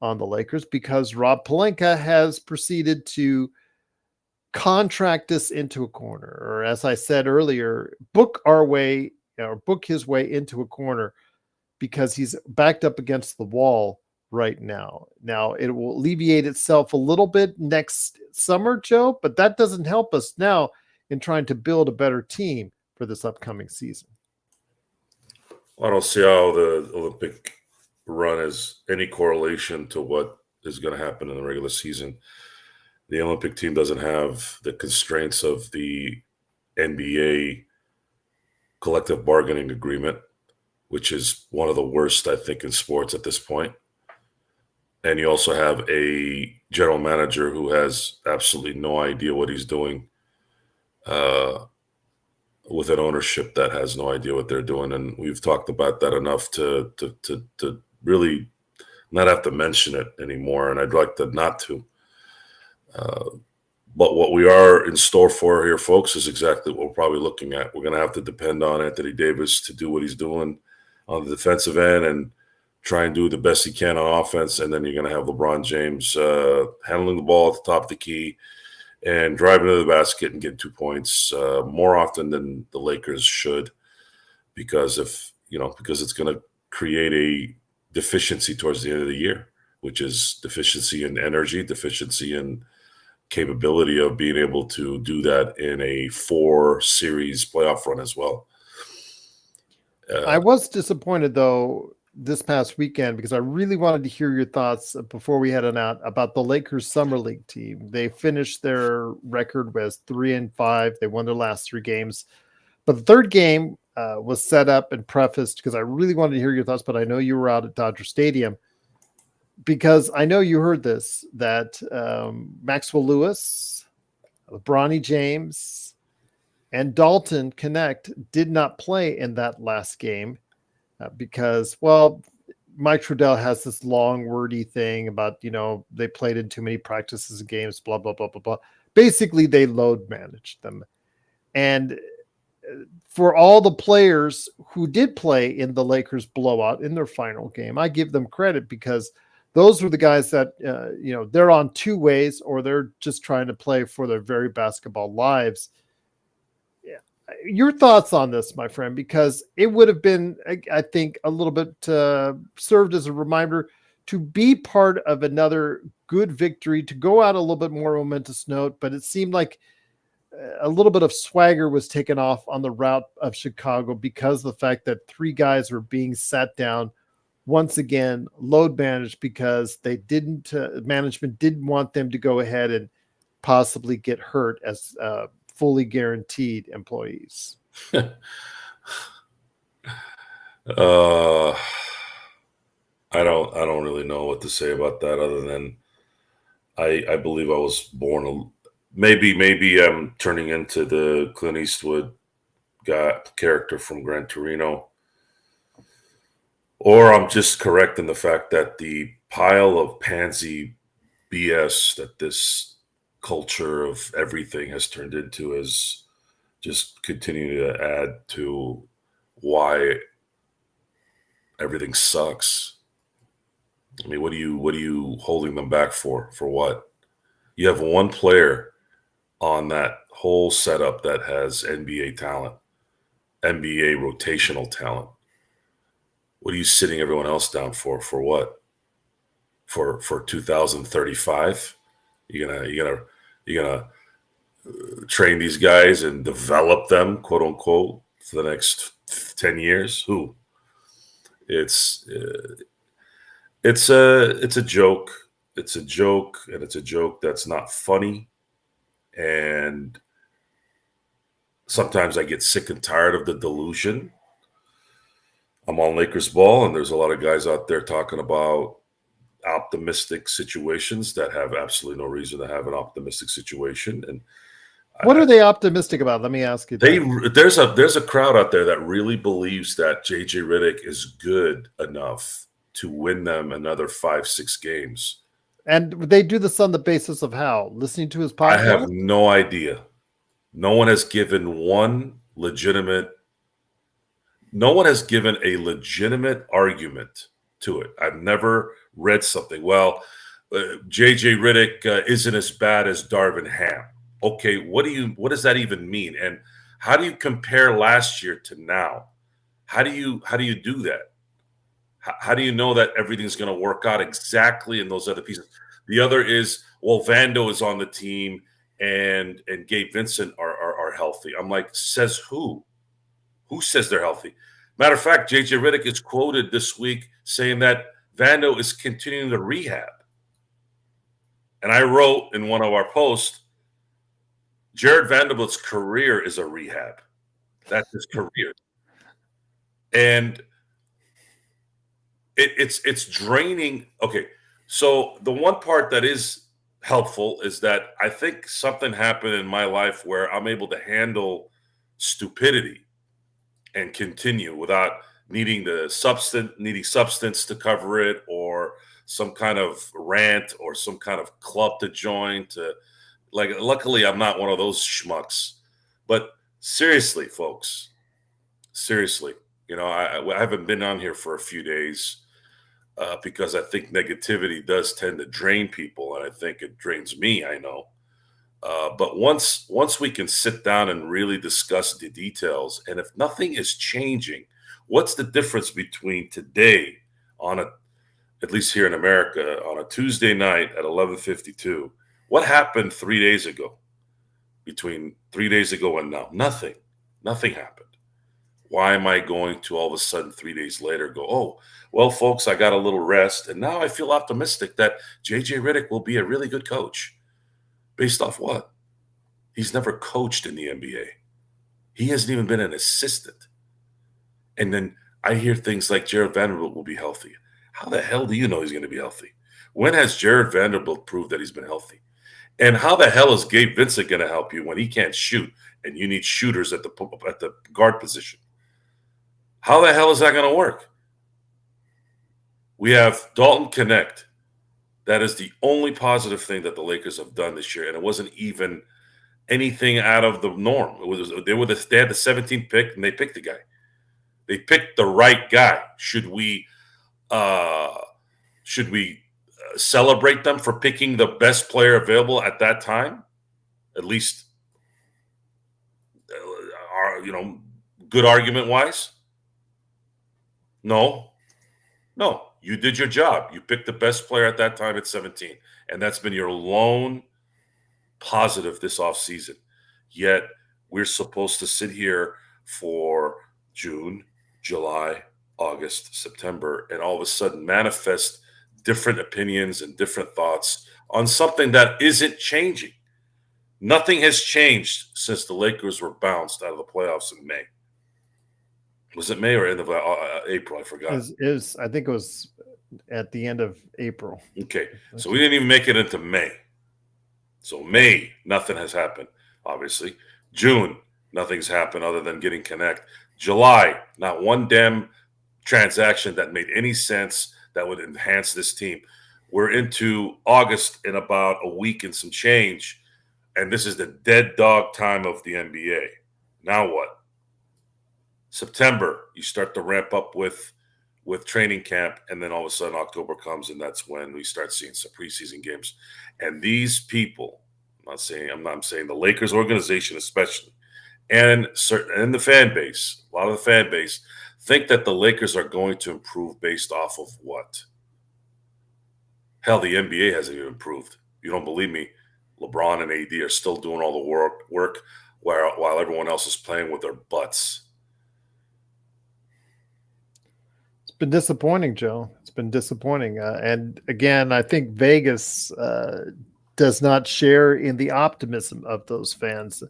Speaker 1: on the Lakers because Rob Pelinka has proceeded to contract us into a corner, or as I said earlier, book his way into a corner because he's backed up against the wall right now. Now, it will alleviate itself a little bit next summer, Joe, but that doesn't help us now in trying to build a better team for this upcoming season.
Speaker 2: I don't see how the Olympic run has any correlation to what is going to happen in the regular season. The Olympic team doesn't have the constraints of the NBA collective bargaining agreement, which is one of the worst, I think, in sports at this point. And you also have a general manager who has absolutely no idea what he's doing, with an ownership that has no idea what they're doing. And we've talked about that enough to really not have to mention it anymore. And I'd like to not to. But what we are in store for here, folks, is exactly what we're probably looking at. We're going to have to depend on Anthony Davis to do what he's doing on the defensive end and try and do the best he can on offense. And then you're going to have LeBron James handling the ball at the top of the key and driving to the basket and getting 2 points more often than the Lakers should, because it's going to create a deficiency towards the end of the year, which is deficiency in energy, deficiency in capability of being able to do that in a 4-series playoff run as well.
Speaker 1: I was disappointed, though, this past weekend, because I really wanted to hear your thoughts before we head on out about the Lakers Summer League team. They finished their record was 3-5. They won their last 3 games, but the third game was set up and prefaced because I really wanted to hear your thoughts, but I know you were out at Dodger Stadium, because I know you heard this, that Maxwell Lewis, LeBron James, and Dalton Connect did not play in that last game because, well, Mike Trudell has this long, wordy thing about, they played in too many practices and games, blah, blah, blah, blah, blah. Basically, they load managed them. And for all the players who did play in the Lakers blowout in their final game, I give them credit, because those were the guys that, they're on 2 ways, or they're just trying to play for their very basketball lives. Your thoughts on this, my friend, because it would have been, I think, a little bit served as a reminder to be part of another good victory, to go out a little bit more momentous note. But it seemed like a little bit of swagger was taken off on the route of Chicago because of the fact that 3 guys were being sat down once again, load managed, because they didn't, management didn't want them to go ahead and possibly get hurt as fully guaranteed employees.
Speaker 2: I don't really know what to say about that, other than I believe I was born. Maybe I'm turning into the Clint Eastwood character from Gran Torino, or I'm just correct in the fact that the pile of pansy BS that this culture of everything has turned into is just continuing to add to why everything sucks. I mean, what are you holding them back for? For what? You have one player on that whole setup that has NBA talent, NBA rotational talent. What are you sitting everyone else down for? For what? For 2035? You're gonna train these guys and develop them, quote unquote, for the next 10 years? Who? It's a joke. It's a joke, and it's a joke that's not funny. And sometimes I get sick and tired of the delusion. I'm on Lakers ball, and there's a lot of guys out there talking about optimistic situations that have absolutely no reason to have an optimistic situation. And
Speaker 1: what are they optimistic about? Let me ask you.
Speaker 2: There's a crowd out there that really believes that JJ Redick is good enough to win them another 5-6 games.
Speaker 1: And they do this on the basis of how? Listening to his podcast?
Speaker 2: I have no idea. No one has given a legitimate argument to it. I've never read something. Well, JJ Redick isn't as bad as Darvin Ham. Okay, what does that even mean? And how do you compare last year to now? How do you do that? How do you know that everything's going to work out exactly in those other pieces? The other is, well, Vando is on the team and Gabe Vincent are healthy. I'm like, says who? Who says they're healthy? Matter of fact, JJ Redick is quoted this week saying that Vando is continuing to rehab. And I wrote in one of our posts, Jared Vanderbilt's career is a rehab. That's his career. And it's draining. Okay, so the one part that is helpful is that I think something happened in my life where I'm able to handle stupidity and continue without needing substance to cover it, or some kind of rant or some kind of club to join to, like, luckily I'm not one of those schmucks. But seriously, folks, seriously, I haven't been on here for a few days because I think negativity does tend to drain people, and I think it drains me. I know, but once we can sit down and really discuss the details, and if nothing is changing, what's the difference between today at least here in America, on a Tuesday night at 11:52? What happened 3 days ago? Between 3 days ago and now, nothing. Nothing happened. Why am I going to all of a sudden 3 days later go, oh, well, folks, I got a little rest, and now I feel optimistic that JJ Redick will be a really good coach? Based off what? He's never coached in the NBA. He hasn't even been an assistant. And then I hear things like Jared Vanderbilt will be healthy. How the hell do you know he's going to be healthy? When has Jared Vanderbilt proved that he's been healthy? And how the hell is Gabe Vincent going to help you when he can't shoot and you need shooters at the guard position? How the hell is that going to work? We have Dalton Connect. That is the only positive thing that the Lakers have done this year, and it wasn't even anything out of the norm. They had the 17th pick, and they picked the guy. They picked the right guy. Should we celebrate them for picking the best player available at that time? At least, good argument wise. No. You did your job. You picked the best player at that time at 17, and that's been your lone positive this offseason. Yet we're supposed to sit here for June, July, August, September, and all of a sudden manifest different opinions and different thoughts on something that isn't changing. Nothing has changed since the Lakers were bounced out of the playoffs in May. Was it May or end of April? I forgot.
Speaker 1: I think it was at the end of April.
Speaker 2: Okay. So we didn't even make it into May. So May, nothing has happened, obviously. June, nothing's happened other than getting Connect. July, not one damn transaction that made any sense that would enhance this team. We're into August in about a week and some change, and this is the dead dog time of the NBA. Now what? September, you start to ramp up with training camp, and then all of a sudden October comes, and that's when we start seeing some preseason games. And these people, I'm saying the Lakers organization especially, and the fan base, a lot of the fan base, think that the Lakers are going to improve based off of what? Hell, the NBA hasn't even improved. You don't believe me? LeBron and AD are still doing all the work while everyone else is playing with their butts.
Speaker 1: It's been disappointing, Joe. It's been disappointing. And again, I think Vegas does not share in the optimism of those fans,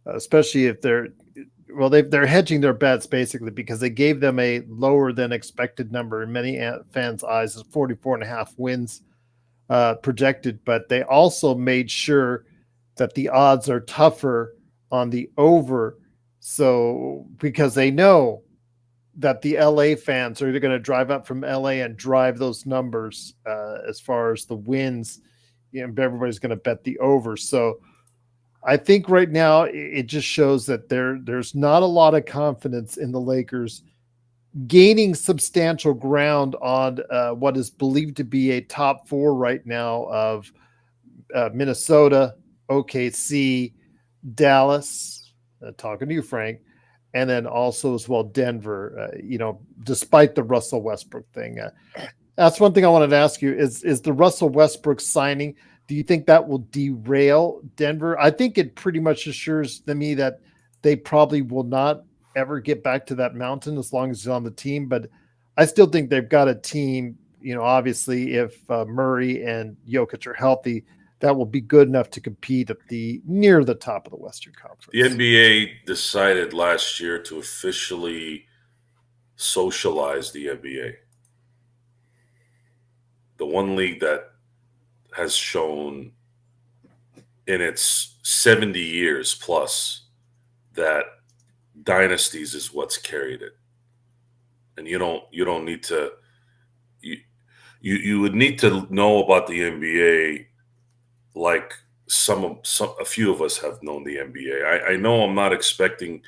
Speaker 1: especially if they're hedging their bets basically because they gave them a lower than expected number in many fans' eyes of 44.5 wins projected, but they also made sure that the odds are tougher on the over. So because they know that the LA fans are going to drive up from LA and drive those numbers as far as the wins, everybody's going to bet the over. So I think right now it just shows that there's not a lot of confidence in the Lakers gaining substantial ground on what is believed to be a top four right now of Minnesota, OKC, Dallas, talking to you, Frank, and then also as well Denver. Despite the Russell Westbrook thing, that's one thing I wanted to ask you: is the Russell Westbrook signing? Do you think that will derail Denver? I think it pretty much assures to me that they probably will not ever get back to that mountain as long as he's on the team. But I still think they've got a team. Obviously, if Murray and Jokic are healthy, that will be good enough to compete at near the top of the Western Conference.
Speaker 2: The NBA decided last year to officially socialize the NBA. The one league that has shown in its 70 years plus that dynasties is what's carried it. And you don't need to you would need to know about the NBA like a few of us have known the NBA. I know I'm not expecting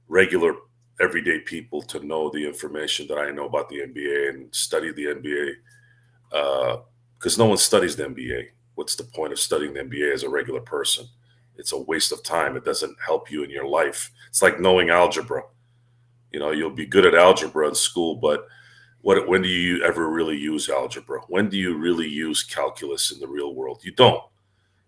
Speaker 2: regular everyday people to know the information that I know about the NBA and study the NBA because no one studies the NBA. What's the point of studying the NBA as a regular person? It's a waste of time. It doesn't help you in your life. It's like knowing algebra. You'll be good at algebra in school, but when do you ever really use algebra? When do you really use calculus in the real world? You don't.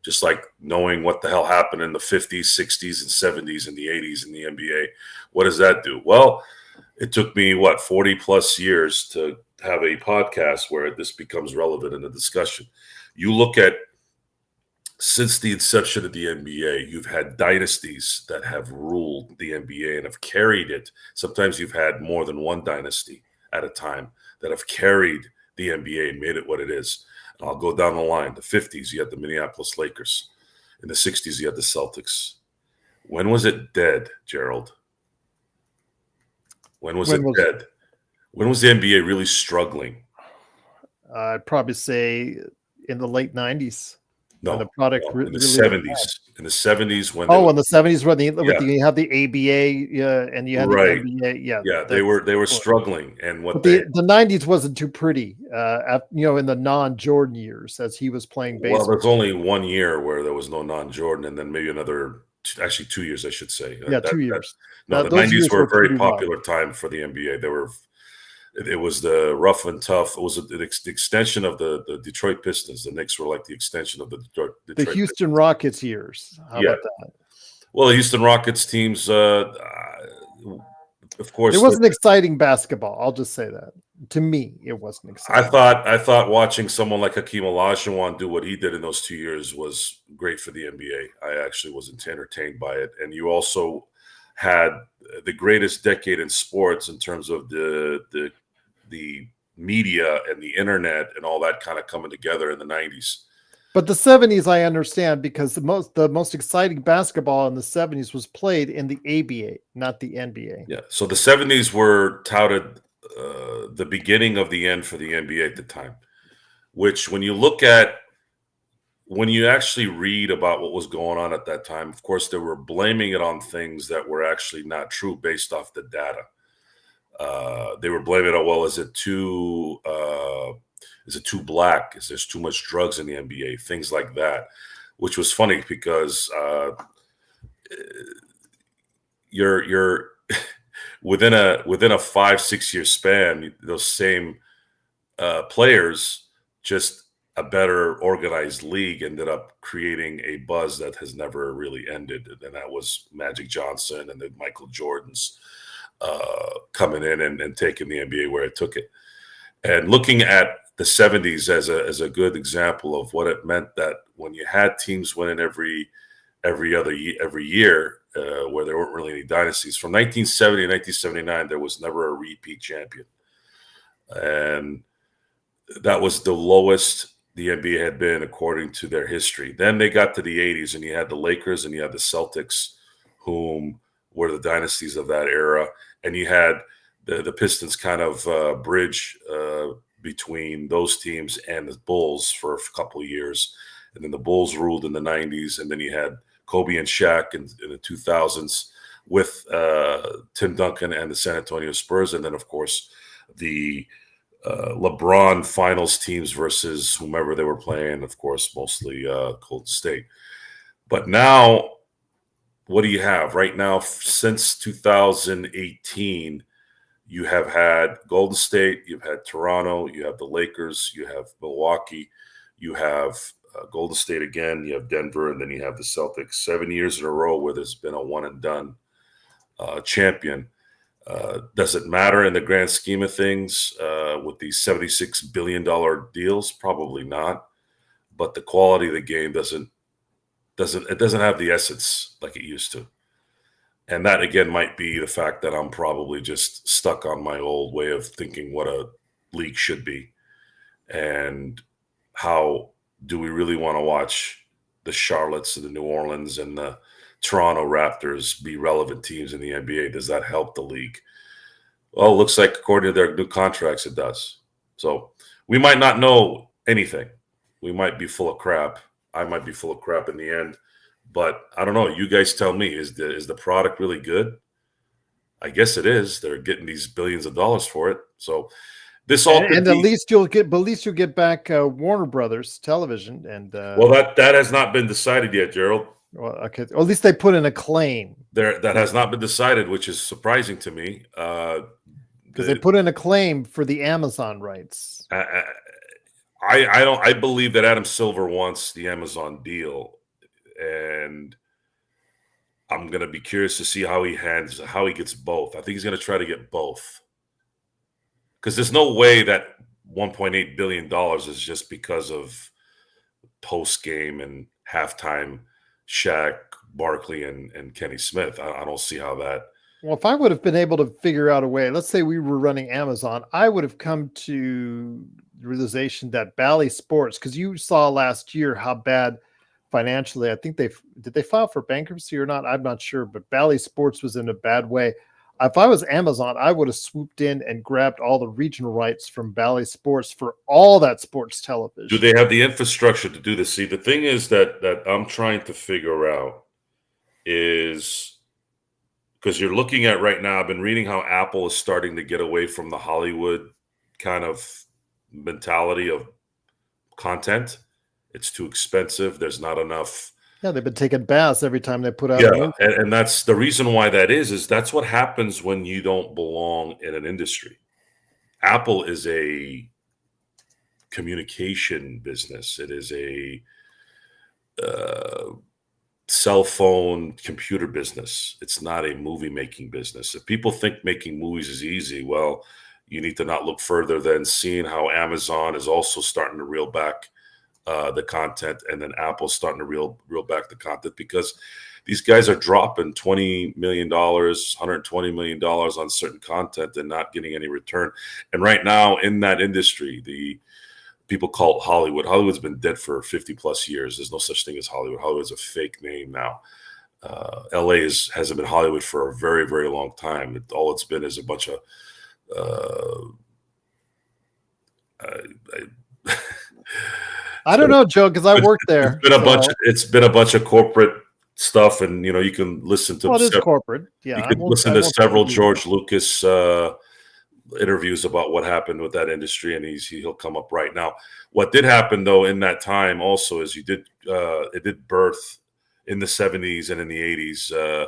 Speaker 2: Just like knowing what the hell happened in the 50s, 60s, and 70s and the 80s in the NBA. What does that do? Well, it took me, 40 plus years to have a podcast where this becomes relevant in the discussion. You look at, since the inception of the NBA, you've had dynasties that have ruled the NBA and have carried it. Sometimes you've had more than one dynasty at a time that have carried the NBA and made it what it is. And I'll go down the line. The 50s, you had the Minneapolis Lakers. In the 60s, you had the Celtics. When was it dead, Gerald? When was it dead? When was the NBA really struggling?
Speaker 1: I'd probably say in the late 90s.
Speaker 2: No,
Speaker 1: the product
Speaker 2: in the 70s. In the 70s, when
Speaker 1: in the 70s, when you have the ABA and you had the NBA,
Speaker 2: yeah, they were struggling, and
Speaker 1: the 90s wasn't too pretty. In the non-Jordan years, as he was playing baseball.
Speaker 2: Well, there's only 1 year where there was no non-Jordan, and then maybe another, actually 2 years, I should say.
Speaker 1: 2 years.
Speaker 2: The 90s were a very popular time for the NBA. It was the rough and tough. It was the extension of the Detroit Pistons. The Knicks were like the extension of the Detroit
Speaker 1: the Houston Pistons. Rockets years. How about that?
Speaker 2: Well, the Houston Rockets teams, of course.
Speaker 1: It wasn't exciting basketball. I'll just say that. To me, it wasn't exciting.
Speaker 2: I thought watching someone like Hakeem Olajuwon do what he did in those 2 years was great for the NBA. I actually was entertained by it. And you also had the greatest decade in sports in terms of the media and the internet and all that kind of coming together in the 90s.
Speaker 1: But the 70s, I understand, because the most exciting basketball in the 70s was played in the ABA, not the NBA.
Speaker 2: Yeah. So the 70s were touted the beginning of the end for the NBA at the time, which when you actually read about what was going on at that time, of course, they were blaming it on things that were actually not true based off the data. They were blaming it, well, is it too black? Is there too much drugs in the NBA? Things like that, which was funny because you're within a 5-6 year span, those same players, just a better organized league, ended up creating a buzz that has never really ended, and that was Magic Johnson and then Michael Jordan's coming in and taking the NBA where it took it. And looking at the 70s as a good example of what it meant, that when you had teams winning every year, where there weren't really any dynasties. From 1970 to 1979, there was never a repeat champion. And that was the lowest the NBA had been according to their history. Then they got to the 80s, and you had the Lakers and you had the Celtics, whom were the dynasties of that era. And you had the Pistons kind of bridge between those teams and the Bulls for a couple of years. And then the Bulls ruled in the 90s. And then you had Kobe and Shaq in the 2000s with Tim Duncan and the San Antonio Spurs. And then, of course, the LeBron finals teams versus whomever they were playing, of course, mostly Golden State. But now what do you have right now? Since 2018, you have had Golden State, you've had Toronto, you have the Lakers, you have Milwaukee, you have Golden State again, you have Denver, and then you have the Celtics. 7 years in a row where there's been a one and done champion. Does it matter in the grand scheme of things with these $76 billion deals? Probably not. But the quality of the game doesn't have the essence like it used to. And that again might be the fact that I'm probably just stuck on my old way of thinking what a league should be. And how do we really want to watch the Charlottes and the New Orleans and the Toronto Raptors be relevant teams in the NBA? Does that help the league? Well, it looks like according to their new contracts, it does. So we might not know anything. We might be full of crap. I might be full of crap in the end. But I don't know. You guys tell me, is the product really good? I guess it is. They're getting these billions of dollars for it. So this all
Speaker 1: and at least you'll get back Warner Brothers Television and
Speaker 2: well, that has not been decided yet, Gerald.
Speaker 1: Well, okay. Or at least they put in a claim.
Speaker 2: That has not been decided, which is surprising to me.
Speaker 1: Because they put in a claim for the Amazon rights.
Speaker 2: I believe that Adam Silver wants the Amazon deal, and I'm going to be curious to see how he gets both. I think he's going to try to get both, because there's no way that $1.8 billion is just because of post game and halftime Shaq, Barkley, and Kenny Smith. I don't see how that.
Speaker 1: Well, if I would have been able to figure out a way, let's say we were running Amazon, I would have come to the realization that Bally Sports, because you saw last year how bad financially, I think did they file for bankruptcy or not? I'm not sure, but Bally Sports was in a bad way. If I was Amazon, I would have swooped in and grabbed all the regional rights from Bally Sports for all that sports television.
Speaker 2: Do they have the infrastructure to do this? See, the thing is that I'm trying to figure out is, because you're looking at right now, I've been reading how Apple is starting to get away from the Hollywood kind of mentality of content. It's too expensive. There's not enough.
Speaker 1: Yeah, they've been taking baths every time they put out.
Speaker 2: Yeah, and that's the reason why that is that's what happens when you don't belong in an industry. Apple is a communication business. It is a cell phone computer business. It's not a movie making business. If people think making movies is easy, well, you need to not look further than seeing how Amazon is also starting to reel back the content, and then Apple's starting to reel back the content, because these guys are dropping $20 million, $120 million on certain content and not getting any return. And right now in that industry, the people call it Hollywood. Hollywood's been dead for 50 plus years. There's no such thing as Hollywood. Hollywood's a fake name now. LA hasn't been Hollywood for a very, very long time. All it's been is a bunch of
Speaker 1: I don't know, Joe, because I worked there.
Speaker 2: It's been a bunch of corporate stuff, and you can listen to.
Speaker 1: Well, it is corporate. Yeah,
Speaker 2: you can listen to several George Lucas interviews about what happened with that industry, and he'll come up right now. What did happen though in that time also is it did birth in the 70s and in the 80s,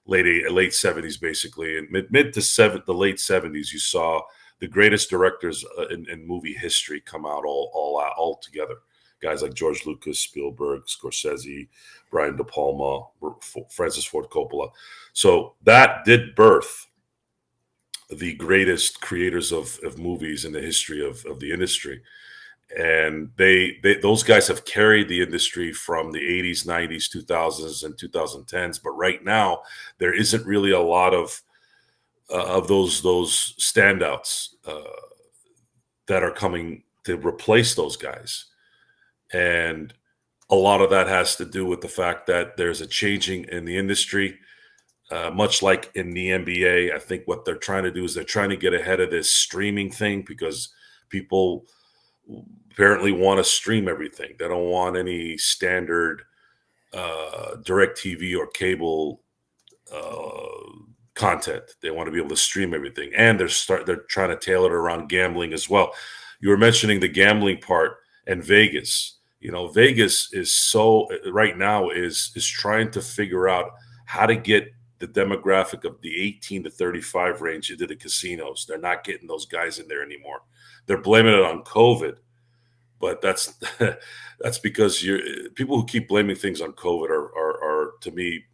Speaker 2: late 70s basically, and mid to the late 70s, you saw the greatest directors in movie history come out all together. Guys like George Lucas, Spielberg, Scorsese, Brian De Palma, Francis Ford Coppola. So that did birth the greatest creators of movies in the history of the industry. And those guys have carried the industry from the 80s, 90s, 2000s, and 2010s. But right now, there isn't really a lot of those standouts that are coming to replace those guys. And a lot of that has to do with the fact that there's a changing in the industry, much like in the NBA. I think what they're trying to do is they're trying to get ahead of this streaming thing, because people apparently want to stream everything. They don't want any standard direct TV or cable content. They want to be able to stream everything, and they're trying to tailor it around gambling as well. You were mentioning the gambling part and Vegas. Vegas is right now is trying to figure out how to get the demographic of the 18 to 35 range into the casinos. They're not getting those guys in there anymore. They're blaming it on COVID, but that's that's because people who keep blaming things on COVID are to me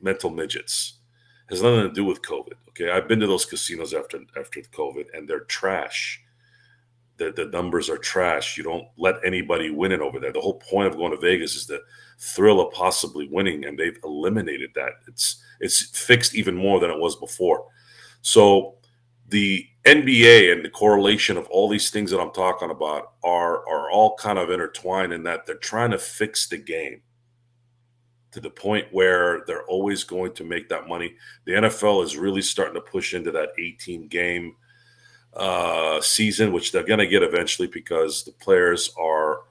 Speaker 2: mental midgets. It has nothing to do with COVID. Okay, I've been to those casinos after COVID, and they're trash. The numbers are trash. You don't let anybody win it over there. The whole point of going to Vegas is the thrill of possibly winning, and they've eliminated that. It's fixed even more than it was before. So the NBA and the correlation of all these things that I'm talking about are all kind of intertwined in that they're trying to fix the game to the point where they're always going to make that money. The NFL is really starting to push into that 18 game season, which they're going to get eventually because the players are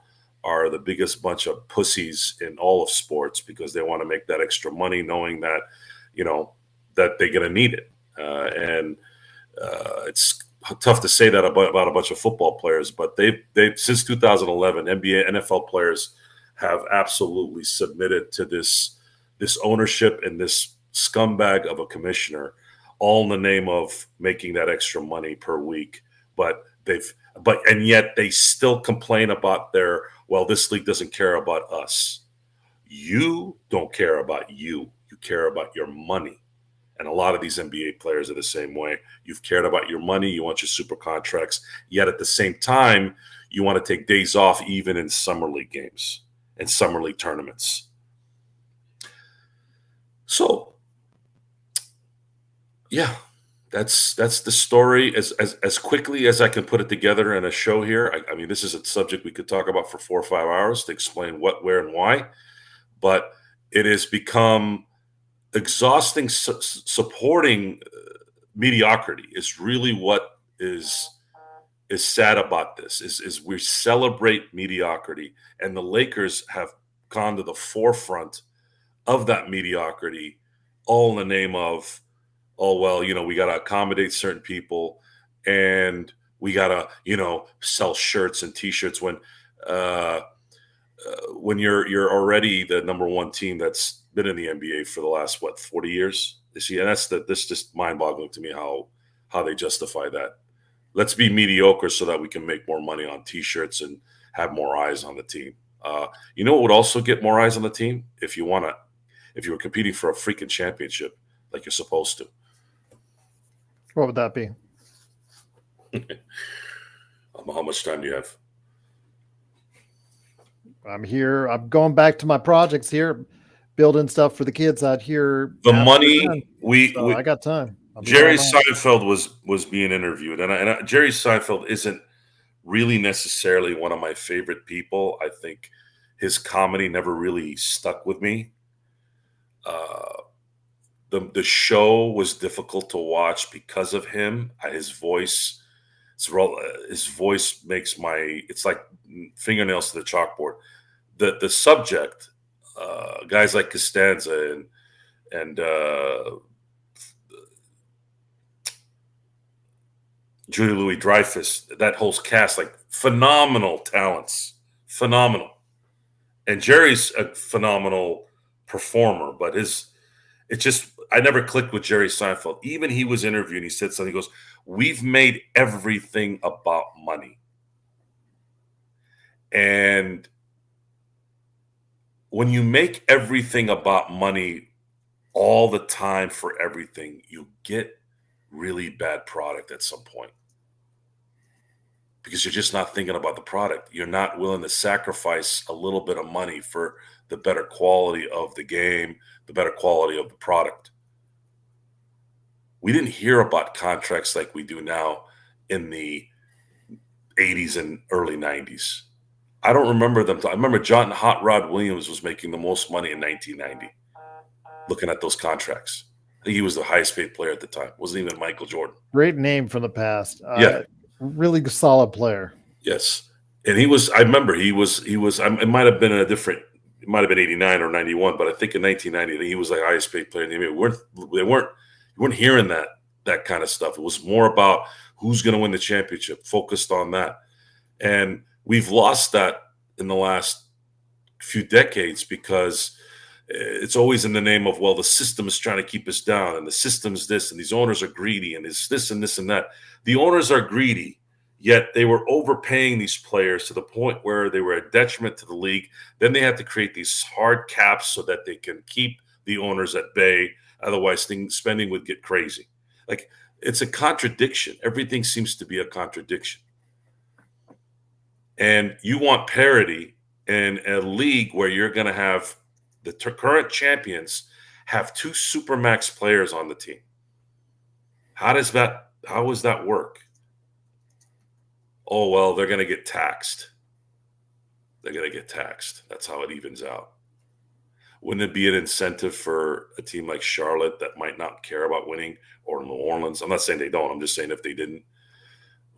Speaker 2: the biggest bunch of pussies in all of sports because they want to make that extra money, knowing that that they're going to need it. And it's tough to say that about a bunch of football players, but they've since 2011, NBA, NFL players have absolutely submitted to this ownership and this scumbag of a commissioner, all in the name of making that extra money per week. And yet they still complain about this league doesn't care about us. You don't care about you. You care about your money. And a lot of these NBA players are the same way. You've cared about your money. You want your super contracts. Yet at the same time, you want to take days off even in summer league games and summer league tournaments. So, yeah, that's the story as quickly as I can put it together in a show here. I mean, this is a subject we could talk about for 4 or 5 hours to explain what, where, and why. But it has become exhausting. Supporting mediocrity is really what is sad about this. Is we celebrate mediocrity, and the Lakers have gone to the forefront of that mediocrity, all in the name of, oh well, we got to accommodate certain people, and we got to sell shirts and T-shirts when you're already the number one team that's been in the NBA for the last 40 years. And that's just mind-boggling to me how they justify that. Let's be mediocre so that we can make more money on T-shirts and have more eyes on the team. You know what would also get more eyes on the team? If you were competing for a freaking championship like you're supposed to.
Speaker 1: What would that be?
Speaker 2: How much time do you have?
Speaker 1: I'm here. I'm going back to my projects here, building stuff for the kids out here.
Speaker 2: The money
Speaker 1: I got time.
Speaker 2: Jerry Seinfeld was being interviewed, and Jerry Seinfeld isn't really necessarily one of my favorite people. I think his comedy never really stuck with me. The show was difficult to watch because of him. His voice makes it's like fingernails to the chalkboard. The subject, guys like Costanza and Julie Louis-Dreyfus, that whole cast, like phenomenal talents, phenomenal. And Jerry's a phenomenal performer, but I never clicked with Jerry Seinfeld. Even he was interviewed and he said something, he goes, "We've made everything about money." And when you make everything about money all the time for everything, you get really bad product at some point. Because you're just not thinking about the product. You're not willing to sacrifice a little bit of money for the better quality of the game, the better quality of the product. We didn't hear about contracts like we do now in the 80s and early 90s. I don't remember them. I remember John Hot Rod Williams was making the most money in 1990. Looking at those contracts, I think he was the highest paid player at the time. Wasn't even Michael Jordan.
Speaker 1: Great name from the past.
Speaker 2: Yeah,
Speaker 1: really solid player.
Speaker 2: Yes, and he was. I remember he was. It might have been it might have been 89 or 91, but I think in 1990 he was the highest paid player in the NBA. You weren't hearing that kind of stuff. It was more about who's going to win the championship, focused on that. And we've lost that in the last few decades because it's always in the name of, well, the system is trying to keep us down, and the system's this, and these owners are greedy, and it's this and this and that. The owners are greedy, yet they were overpaying these players to the point where they were a detriment to the league. Then they had to create these hard caps so that they can keep the owners at bay. Otherwise, spending would get crazy. Like, it's a contradiction. Everything seems to be a contradiction. And you want parity in a league where you're going to have the current champions have 2 supermax players on the team. How does that work? Oh, well, they're going to get taxed. They're going to get taxed. That's how it evens out. Wouldn't it be an incentive for a team like Charlotte that might not care about winning, or New Orleans? I'm not saying they don't. I'm just saying if they didn't,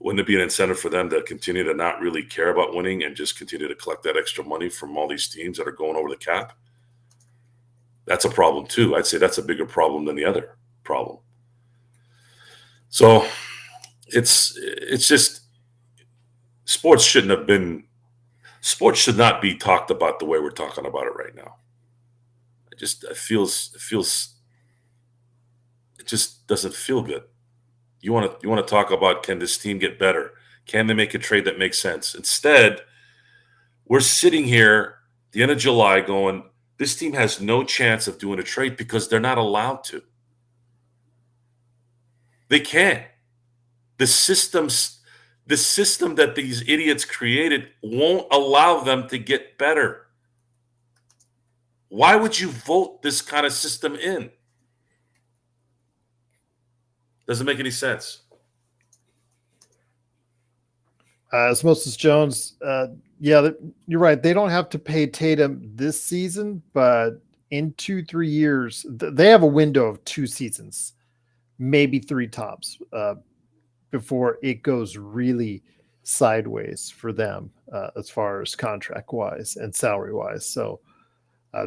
Speaker 2: wouldn't it be an incentive for them to continue to not really care about winning and just continue to collect that extra money from all these teams that are going over the cap? That's a problem too. I'd say that's a bigger problem than the other problem. So it's just, sports should not be talked about the way we're talking about it right now. It just doesn't feel good. You want to talk about, can this team get better? Can they make a trade that makes sense? Instead, we're sitting here at the end of July going, this team has no chance of doing a trade because they're not allowed to. They can't. The system that these idiots created won't allow them to get better. Why would you vote this kind of system in? Doesn't make any sense.
Speaker 1: Osmosis Jones, yeah, you're right. They don't have to pay Tatum this season, but in 2-3 years, they have a window of 2 seasons, maybe 3 tops, before it goes really sideways for them as far as contract wise and salary wise. So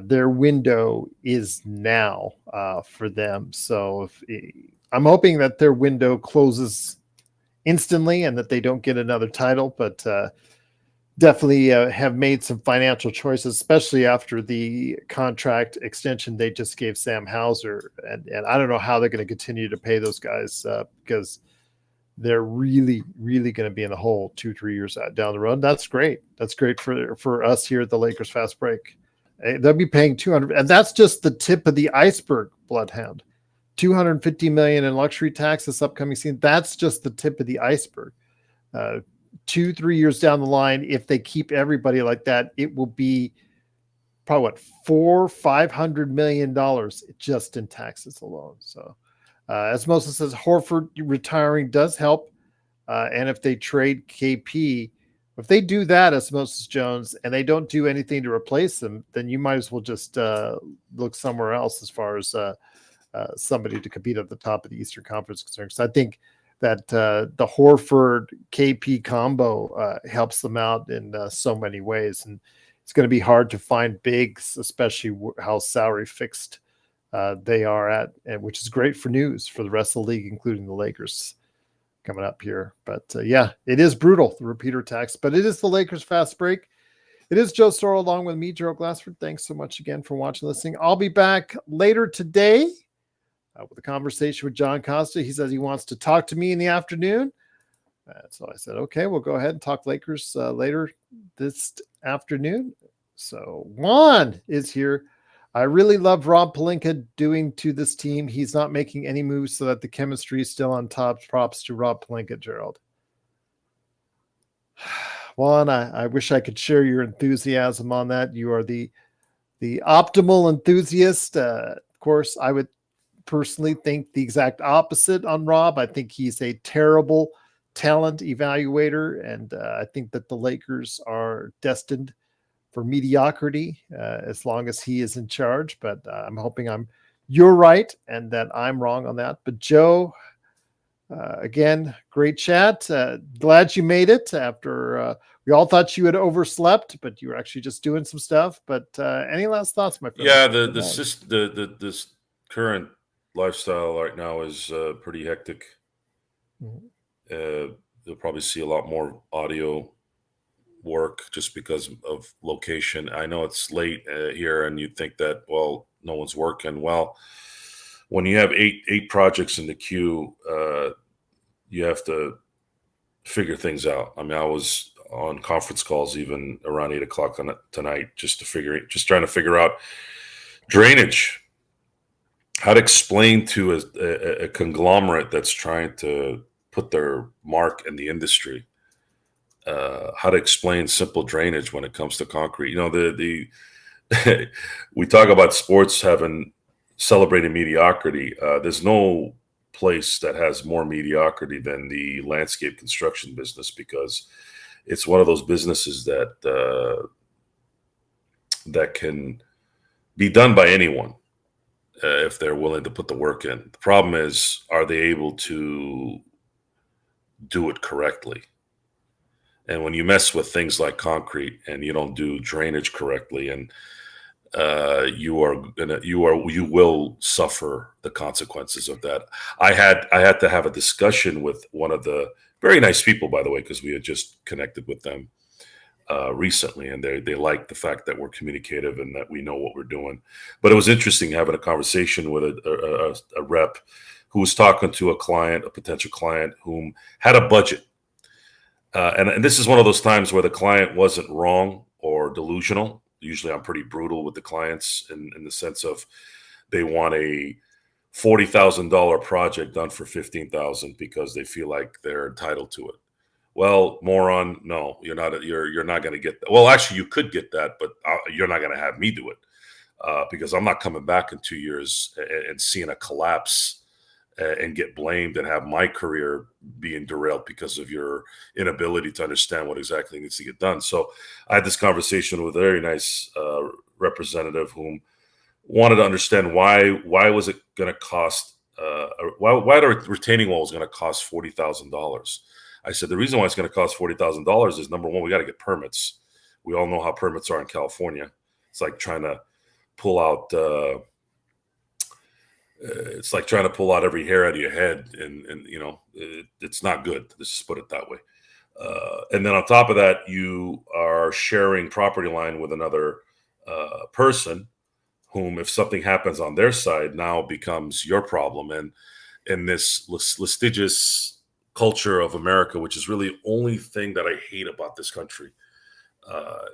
Speaker 1: their window is now for them. So I'm hoping that their window closes instantly and that they don't get another title, but definitely have made some financial choices, especially after the contract extension they just gave Sam Hauser. And I don't know how they're going to continue to pay those guys because they're really, really going to be in the hole 2-3 years down the road. That's great. That's great for us here at the Lakers Fast Break. They'll be paying $200, and that's just the tip of the iceberg, Bloodhound. $250 million in luxury tax this upcoming season. That's just the tip of the iceberg. 2-3 years down the line, if they keep everybody like that, it will be probably $400-500 million just in taxes alone. So, as Moses says, Horford retiring does help. And if they trade KP, if they do that, as Moses Jones, and they don't do anything to replace them, then you might as well just look somewhere else as far as somebody to compete at the top of the Eastern Conference concerned. Because I think that the Horford KP combo helps them out in so many ways, and it's going to be hard to find bigs, especially how salary fixed they are at, which is great for news for the rest of the league, including the Lakers coming up here. But yeah, it is brutal, the repeater tax, but it is the Lakers Fast Break. It is Joe Storrow along with me, Gerald Glassford. Thanks so much again for watching and listening. I'll be back later today with a conversation with John Costa. He says he wants to talk to me in the afternoon. So I said, okay, we'll go ahead and talk Lakers later this afternoon. So Juan is here. I really love Rob Pelinka doing to this team. He's not making any moves so that the chemistry is still on top. Props to Rob Pelinka, Gerald. Juan, I wish I could share your enthusiasm on that. You are the optimal enthusiast. Of course, I would personally think the exact opposite on Rob. I think he's a terrible talent evaluator, and I think that the Lakers are destined for mediocrity as long as he is in charge. But I'm hoping you're right and that I'm wrong on that. But Joe, again, great chat. Glad you made it after we all thought you had overslept, but you were actually just doing some stuff. But any last thoughts, my friend?
Speaker 2: Yeah, this current lifestyle right now is pretty hectic. Mm-hmm. You'll probably see a lot more audio work just because of location. I know it's late here, and you'd think that, well, no one's working. Well, when you have eight projects in the queue, you have to figure things out. I mean, I was on conference calls even around 8 o'clock tonight, just trying to figure out drainage, how to explain to a conglomerate that's trying to put their mark in the industry, how to explain simple drainage when it comes to concrete. You know, the we talk about sports having celebrating mediocrity. There's no place that has more mediocrity than the landscape construction business, because it's one of those businesses that can be done by anyone if they're willing to put the work in. The problem is, are they able to do it correctly? And when you mess with things like concrete and you don't do drainage correctly, and you will suffer the consequences of that. I had to have a discussion with one of the very nice people, by the way, because we had just connected with them recently, and they like the fact that we're communicative and that we know what we're doing. But it was interesting having a conversation with a rep who was talking to a potential client, whom had a budget. And this is one of those times where the client wasn't wrong or delusional. Usually I'm pretty brutal with the clients in the sense of they want a $40,000 project done for $15,000 because they feel like they're entitled to it. Well, moron, no, you're not. You're not going to get that. Well, actually, you could get that, but you're not going to have me do it because I'm not coming back in 2 years and seeing a collapse and get blamed and have my career being derailed because of your inability to understand what exactly needs to get done. So I had this conversation with a very nice representative whom wanted to understand why was it going to cost, why the retaining wall was going to cost $40,000. I said, the reason why it's going to cost $40,000 is, number one, we got to get permits. We all know how permits are in California. It's like trying to pull out, every hair out of your head, and you know, it's not good. Let's just put it that way. And then on top of that, you are sharing property line with another person, whom, if something happens on their side, now becomes your problem. And in this litigious culture of America, which is really the only thing that I hate about this country,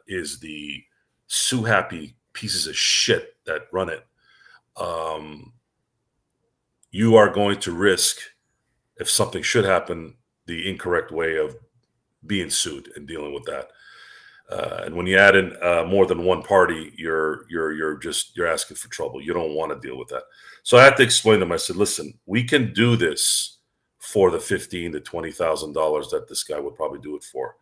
Speaker 2: is the sue happy pieces of shit that run it. You are going to risk, if something should happen, the incorrect way of being sued and dealing with that. And when you add in more than one party, you're asking for trouble. You don't want to deal with that. So I had to explain to them. I said, listen, we can do this for the $15,000 to $20,000 that this guy would probably do it for.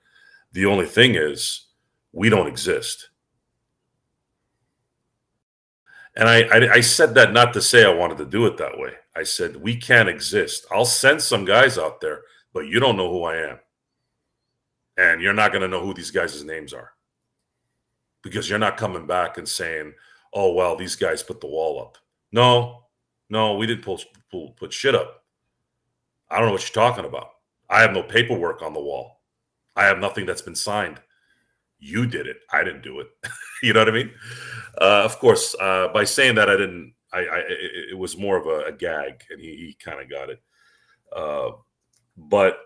Speaker 2: The only thing is, we don't exist. And I said that not to say I wanted to do it that way. I said, we can't exist. I'll send some guys out there, but you don't know who I am. And you're not going to know who these guys' names are, because you're not coming back and saying, oh, well, these guys put the wall up. No, we didn't put shit up. I don't know what you're talking about. I have no paperwork on the wall. I have nothing that's been signed. You did it. I didn't do it. You know what I mean? Of course, by saying that, it was more of a gag, and he kind of got it. But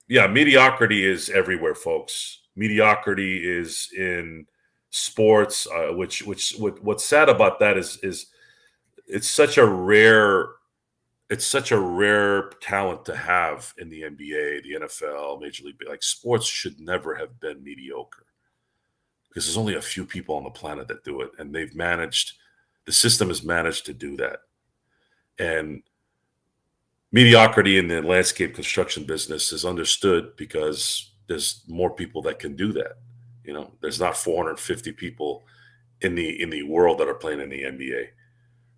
Speaker 2: yeah, mediocrity is everywhere, folks. Mediocrity is in sports, what's sad about that is it's such a rare talent to have in the NBA, the NFL, Major League. Like, sports should never have been mediocre, because there's only a few people on the planet that do it, and the system has managed to do that. And mediocrity in the landscape construction business is understood because there's more people that can do that. You know, there's not 450 people in the world that are playing in the NBA.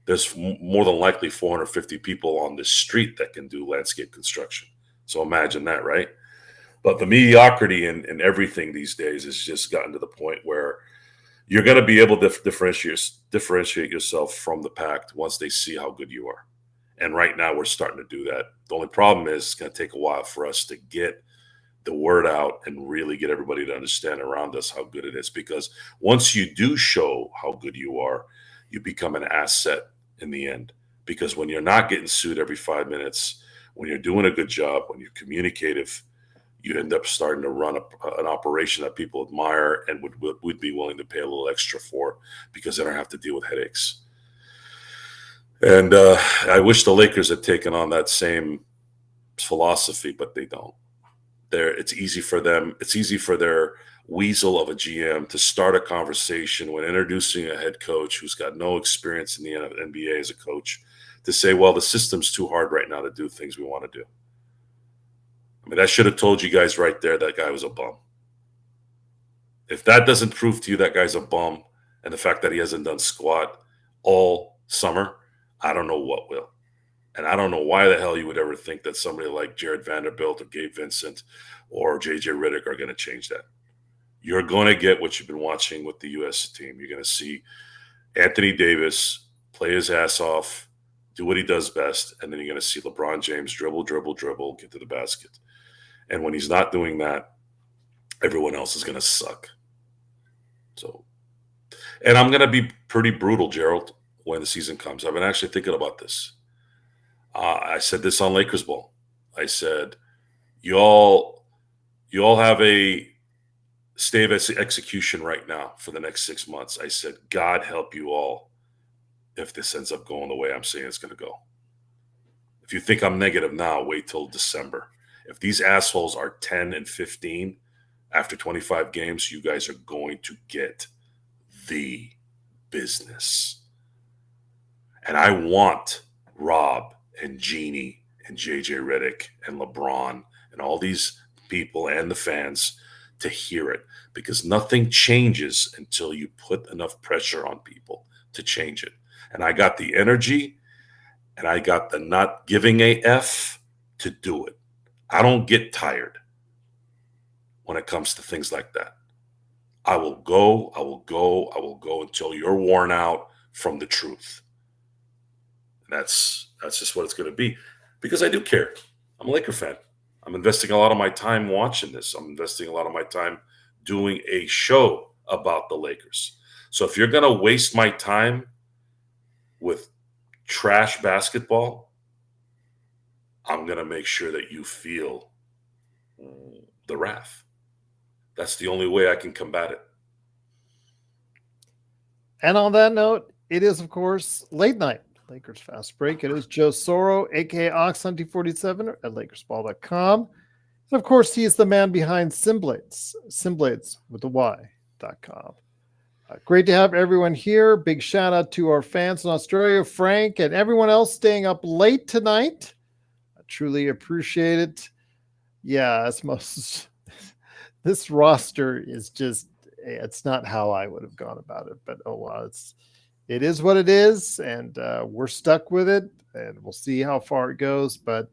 Speaker 2: There's more than likely 450 people on the street that can do landscape construction. So imagine that, right? But the mediocrity in everything these days has just gotten to the point where you're going to be able to differentiate yourself from the pack once they see how good you are. And right now we're starting to do that. The only problem is it's going to take a while for us to get the word out and really get everybody to understand around us how good it is. Because once you do show how good you are, you become an asset in the end. Because when you're not getting sued every 5 minutes, when you're doing a good job, when you're communicative, you end up starting to run an operation that people admire and would be willing to pay a little extra for, because they don't have to deal with headaches. And I wish the Lakers had taken on that same philosophy, but they don't. It's easy for them. It's easy for their weasel of a GM to start a conversation when introducing a head coach who's got no experience in the NBA as a coach, to say, well, the system's too hard right now to do things we want to do. I mean, I should have told you guys right there that guy was a bum. If that doesn't prove to you that guy's a bum, and the fact that he hasn't done squat all summer, I don't know what will. And I don't know why the hell you would ever think that somebody like Jared Vanderbilt or Gabe Vincent or JJ Redick are going to change that. You're going to get what you've been watching with the U.S. team. You're going to see Anthony Davis play his ass off, do what he does best, and then you're going to see LeBron James dribble, get to the basket. And when he's not doing that, everyone else is going to suck. So, and I'm going to be pretty brutal, Gerald, when the season comes. I've been actually thinking about this. I said this on Lakers Ball. I said, you all have a stay of execution right now for the next 6 months. I said, God help you all if this ends up going the way I'm saying it's going to go. If you think I'm negative now, wait till December. If these assholes are 10 and 15 after 25 games, you guys are going to get the business. And I want Rob and Jeannie and JJ Redick and LeBron and all these people and the fans to hear it, because nothing changes until you put enough pressure on people to change it. And I got the energy and I got the not giving a F to do it. I don't get tired when it comes to things like that. I will go until you're worn out from the truth. And that's just what it's going to be, because I do care. I'm a Laker fan. I'm investing a lot of my time watching this. I'm investing a lot of my time doing a show about the Lakers. So if you're going to waste my time with trash basketball, I'm going to make sure that you feel the wrath. That's the only way I can combat it.
Speaker 1: And on that note, it is, of course, late night Lakers Fast Break. It is Joe Soro, a.k.a. Ox1947 at LakersBall.com. And, of course, he is the man behind Simblades, Simblades with a Y.com. Great to have everyone here. Big shout out to our fans in Australia, Frank, and everyone else staying up late tonight. I truly appreciate it. Yeah, it's most... This roster is just, it's not how I would have gone about it, but oh well, it is what it is, and we're stuck with it, and we'll see how far it goes. But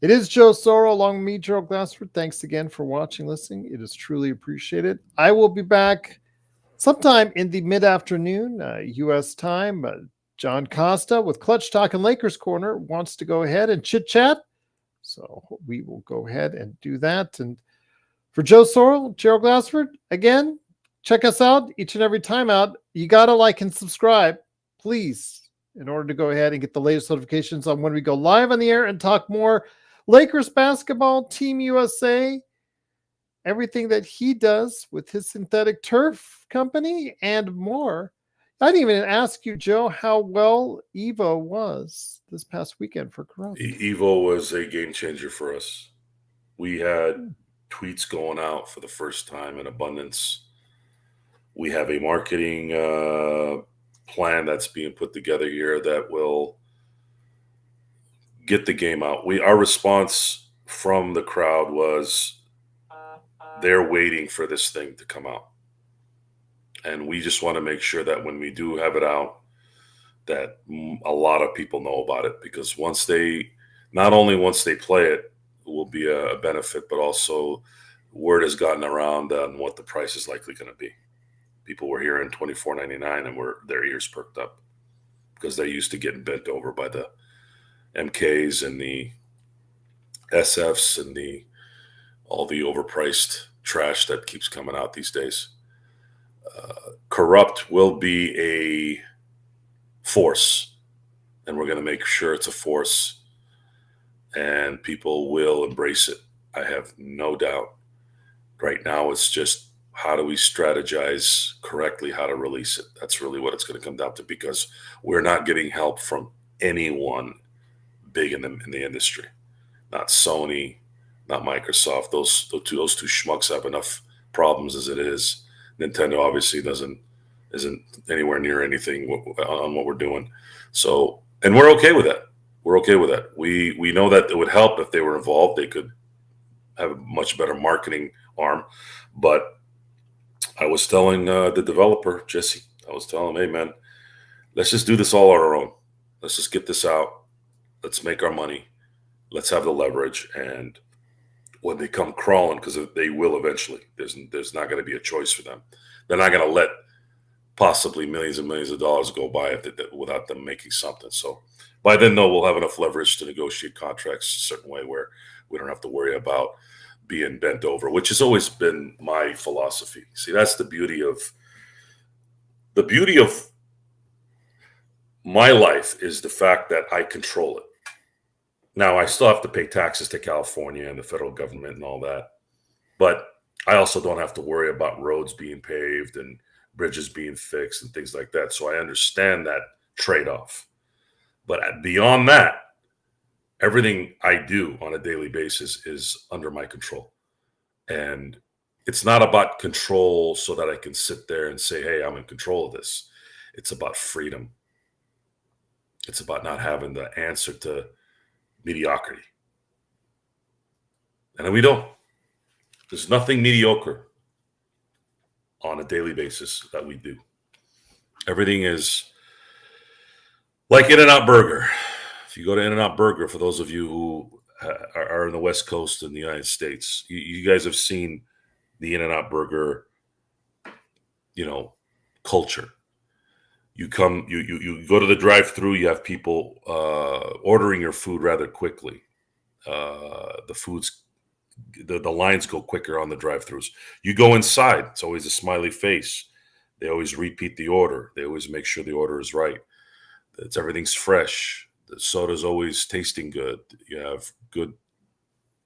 Speaker 1: it is Joe Soro along with me, Gerald Glassford. Thanks again for watching, listening. It is truly appreciated. I will be back sometime in the mid-afternoon, U.S. time. John Costa with Clutch Talk and Lakers Corner wants to go ahead and chit-chat, so we will go ahead and do that. And for Joe Sorrell, Gerald Glassford, again, check us out each and every time out. You got to like and subscribe, please, in order to go ahead and get the latest notifications on when we go live on the air and talk more Lakers basketball, Team USA, everything that he does with his synthetic turf company and more. I didn't even ask you, Joe, how well Evo was this past weekend for Corrupt.
Speaker 2: Evo was a game changer for us. We had tweets going out for the first time in abundance. We have a marketing plan that's being put together here that will get the game out. Our response from the crowd was they're waiting for this thing to come out. And we just want to make sure that when we do have it out, that a lot of people know about it, because not only once they play it, will be a benefit, but also word has gotten around on what the price is likely going to be. People were hearing $24.99 and their ears perked up, because they're used to getting bent over by the MKs and the SFs and the all the overpriced trash that keeps coming out these days. Corrupt will be a force, and we're going to make sure it's a force, and people will embrace it. I have no doubt. Right now, it's just how do we strategize correctly how to release it? That's really what it's going to come down to, because we're not getting help from anyone big in the industry. Not Sony, not Microsoft. Those two schmucks have enough problems as it is. Nintendo obviously isn't anywhere near anything on what we're doing. So, and we're okay with that. We're okay with that. We know that it would help if they were involved. They could have a much better marketing arm. But I was telling the developer, Jesse, I was telling him, hey, man, let's just do this all on our own. Let's just get this out. Let's make our money. Let's have the leverage. And when they come crawling, because they will eventually, there's not going to be a choice for them. They're not going to let possibly millions and millions of dollars go by without them making something. So by then, though, we'll have enough leverage to negotiate contracts a certain way where we don't have to worry about being bent over, which has always been my philosophy. See, that's the beauty of my life, is the fact that I control it. Now, I still have to pay taxes to California and the federal government and all that, but I also don't have to worry about roads being paved and bridges being fixed and things like that. So I understand that trade-off. But beyond that, everything I do on a daily basis is under my control. And it's not about control so that I can sit there and say, hey, I'm in control of this. It's about freedom. It's about not having the answer to mediocrity. And we don't. There's nothing mediocre on a daily basis that we do. Everything is like In-N-Out Burger. If you go to In-N-Out Burger, for those of you who are in the West Coast in the United States, you guys have seen the In-N-Out Burger, culture. You go to the drive-through, you have people ordering your food rather quickly. The lines go quicker on the drive-thrus. You go inside, it's always a smiley face. They always repeat the order. They always make sure the order is right. Everything's fresh. The soda's always tasting good. You have good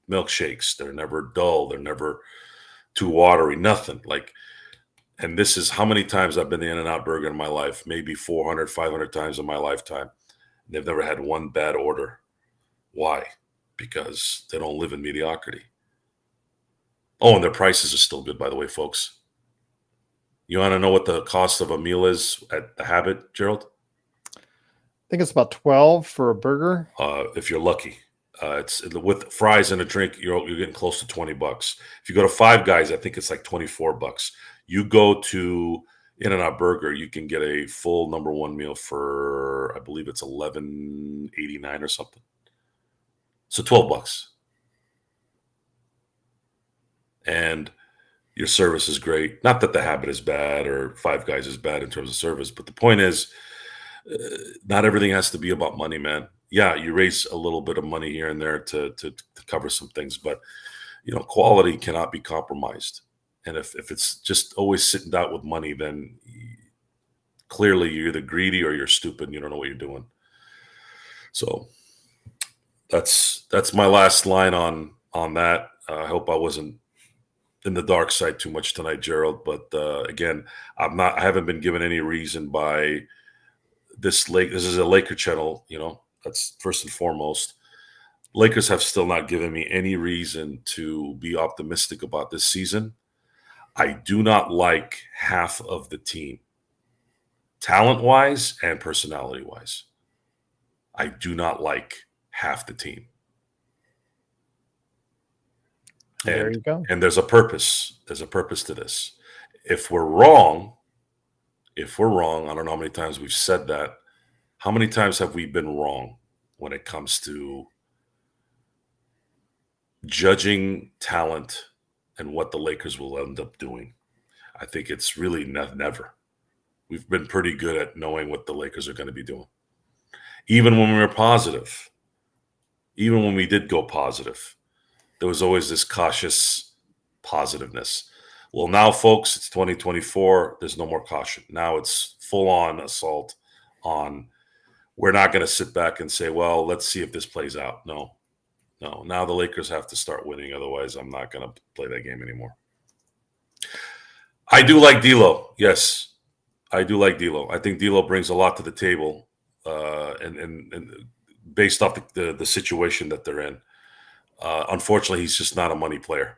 Speaker 2: milkshakes. They're never dull. They're never too watery. Nothing. And this is how many times I've been to In-N-Out Burger in my life. Maybe 400, 500 times in my lifetime. They've never had one bad order. Why? Because they don't live in mediocrity. Oh, and their prices are still good, by the way, folks. You want to know what the cost of a meal is at the Habit, Gerald?
Speaker 1: I think it's about 12 for a burger.
Speaker 2: If you're lucky. It's with fries and a drink, you're getting close to $20. If you go to Five Guys, I think it's like $24. You go to In-N-Out Burger, you can get a full number one meal for, I believe it's $11.89 or something. So $12. And your service is great. Not that the Habit is bad or Five Guys is bad in terms of service, but the point is, not everything has to be about money, man. Yeah, you raise a little bit of money here and there to cover some things, but quality cannot be compromised. And if it's just always sitting down with money, then clearly you're either greedy or you're stupid and you don't know what you're doing. So that's my last line on that. I hope I wasn't in the dark side too much tonight, Gerald. But again, I haven't been given any reason by this is a Laker channel, that's first and foremost. Lakers have still not given me any reason to be optimistic about this season. I do not like half of the team, talent-wise and personality-wise. I do not like half the team.
Speaker 1: There you go.
Speaker 2: And there's a purpose. There's a purpose to this. If we're wrong, I don't know how many times we've said that. How many times have we been wrong when it comes to judging talent and what the Lakers will end up doing? I think it's really never. We've been pretty good at knowing what the Lakers are going to be doing. Even when we were positive, even when we did go positive, there was always this cautious positiveness. Well, now, folks, it's 2024. There's no more caution. Now it's full-on assault on, we're not going to sit back and say, well, let's see if this plays out. No. Now the Lakers have to start winning. Otherwise, I'm not going to play that game anymore. I do like D'Lo. Yes, I do like D'Lo. I think D'Lo brings a lot to the table, and based off the situation that they're in. Unfortunately, he's just not a money player,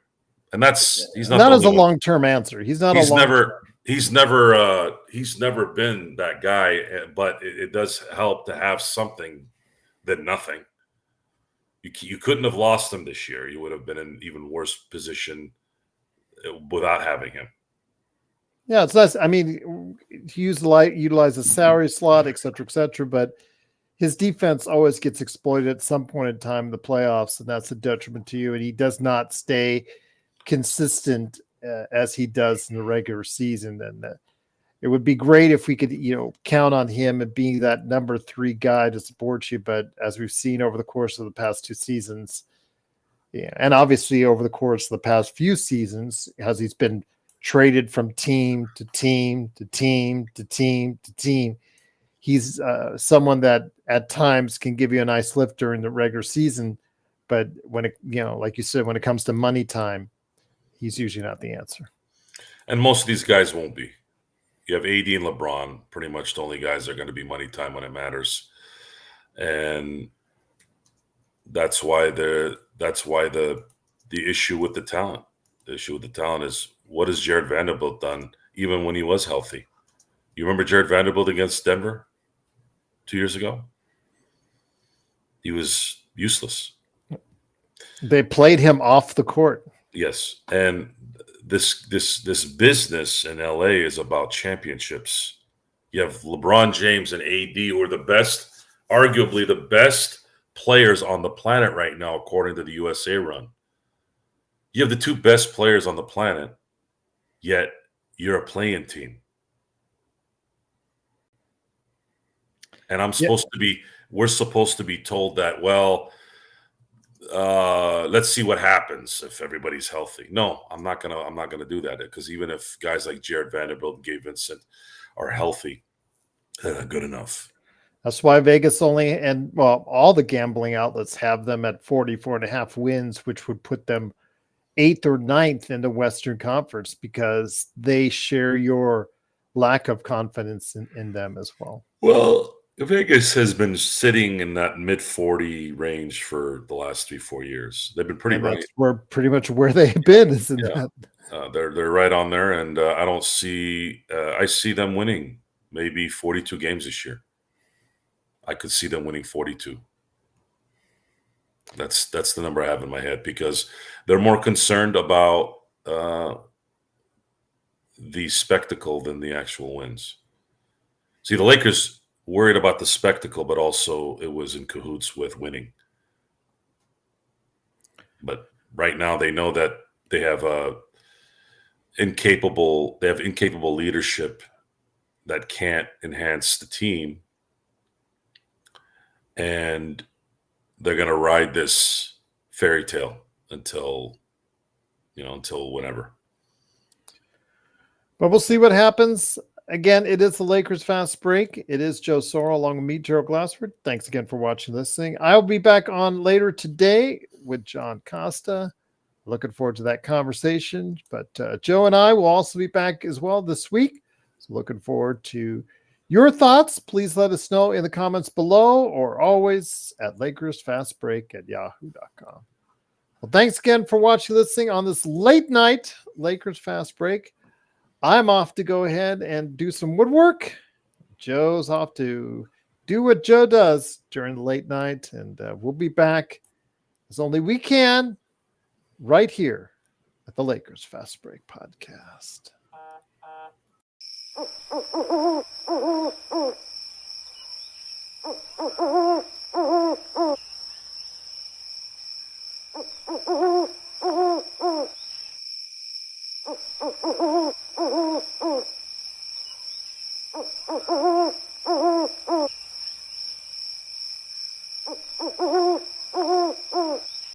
Speaker 2: and he's not
Speaker 1: as a long-term answer. He's not
Speaker 2: he's
Speaker 1: a long-term.
Speaker 2: he's never been that guy. But it does help to have something than nothing. You couldn't have lost him this year. You would have been in an even worse position without having him.
Speaker 1: Yeah, it's nice. I mean, he utilize the salary slot, et cetera, but his defense always gets exploited at some point in time in the playoffs, and that's a detriment to you. And he does not stay consistent as he does in the regular season. And it would be great if we could, count on him and being that number 3 guy to support you. But as we've seen over the course of the past 2 seasons, and obviously over the course of the past few seasons, as he's been traded from team to team to team to team to team, he's someone that at times can give you a nice lift during the regular season. But when it, like you said, when it comes to money time, he's usually not the answer.
Speaker 2: And most of these guys won't be. You have AD and LeBron, pretty much the only guys that are going to be money time when it matters. And that's why the issue with the talent. The issue with the talent is, what has Jared Vanderbilt done even when he was healthy? You remember Jared Vanderbilt against Denver 2 years ago? He was useless.
Speaker 1: They played him off the court.
Speaker 2: Yes, and this business in LA is about championships. You have LeBron James and AD, who are the best, arguably the best players on the planet right now, according to the USA run. You have the 2 best players on the planet, yet you're a playing team. And we're supposed to be told that, well, let's see what happens if everybody's healthy. No, I'm not gonna do that, because even if guys like Jared Vanderbilt and Gabe Vincent are healthy, they're not good enough.
Speaker 1: That's why Vegas all the gambling outlets have them at 44.5 wins, which would put them 8th or 9th in the Western Conference, because they share your lack of confidence in them as well.
Speaker 2: Well, Vegas has been sitting in that mid-40 range for the last 3-4 years. They've been pretty right.
Speaker 1: That's pretty much where they've been. Isn't that?
Speaker 2: They're right on there, and I see them winning maybe 42 games this year. I could see them winning 42. That's the number I have in my head, because they're more concerned about the spectacle than the actual wins. See, the Lakers worried about the spectacle, but also it was in cahoots with winning. But right now they know that they have incapable leadership that can't enhance the team, and they're going to ride this fairy tale until whenever.
Speaker 1: But we'll see what happens. Again, it is the Lakers Fast Break. It is Joe Soro along with me, Gerald Glassford. Thanks again for watching this thing. I'll be back on later today with John Costa. Looking forward to that conversation. But Joe and I will also be back as well this week. So looking forward to your thoughts. Please let us know in the comments below, or always at LakersFastBreak@yahoo.com. Well, thanks again for watching this thing on this late night Lakers Fast Break. I'm off to go ahead and do some woodwork. Joe's off to do what Joe does during the late night, and we'll be back as only we can right here at the Lakers Fast Break podcast.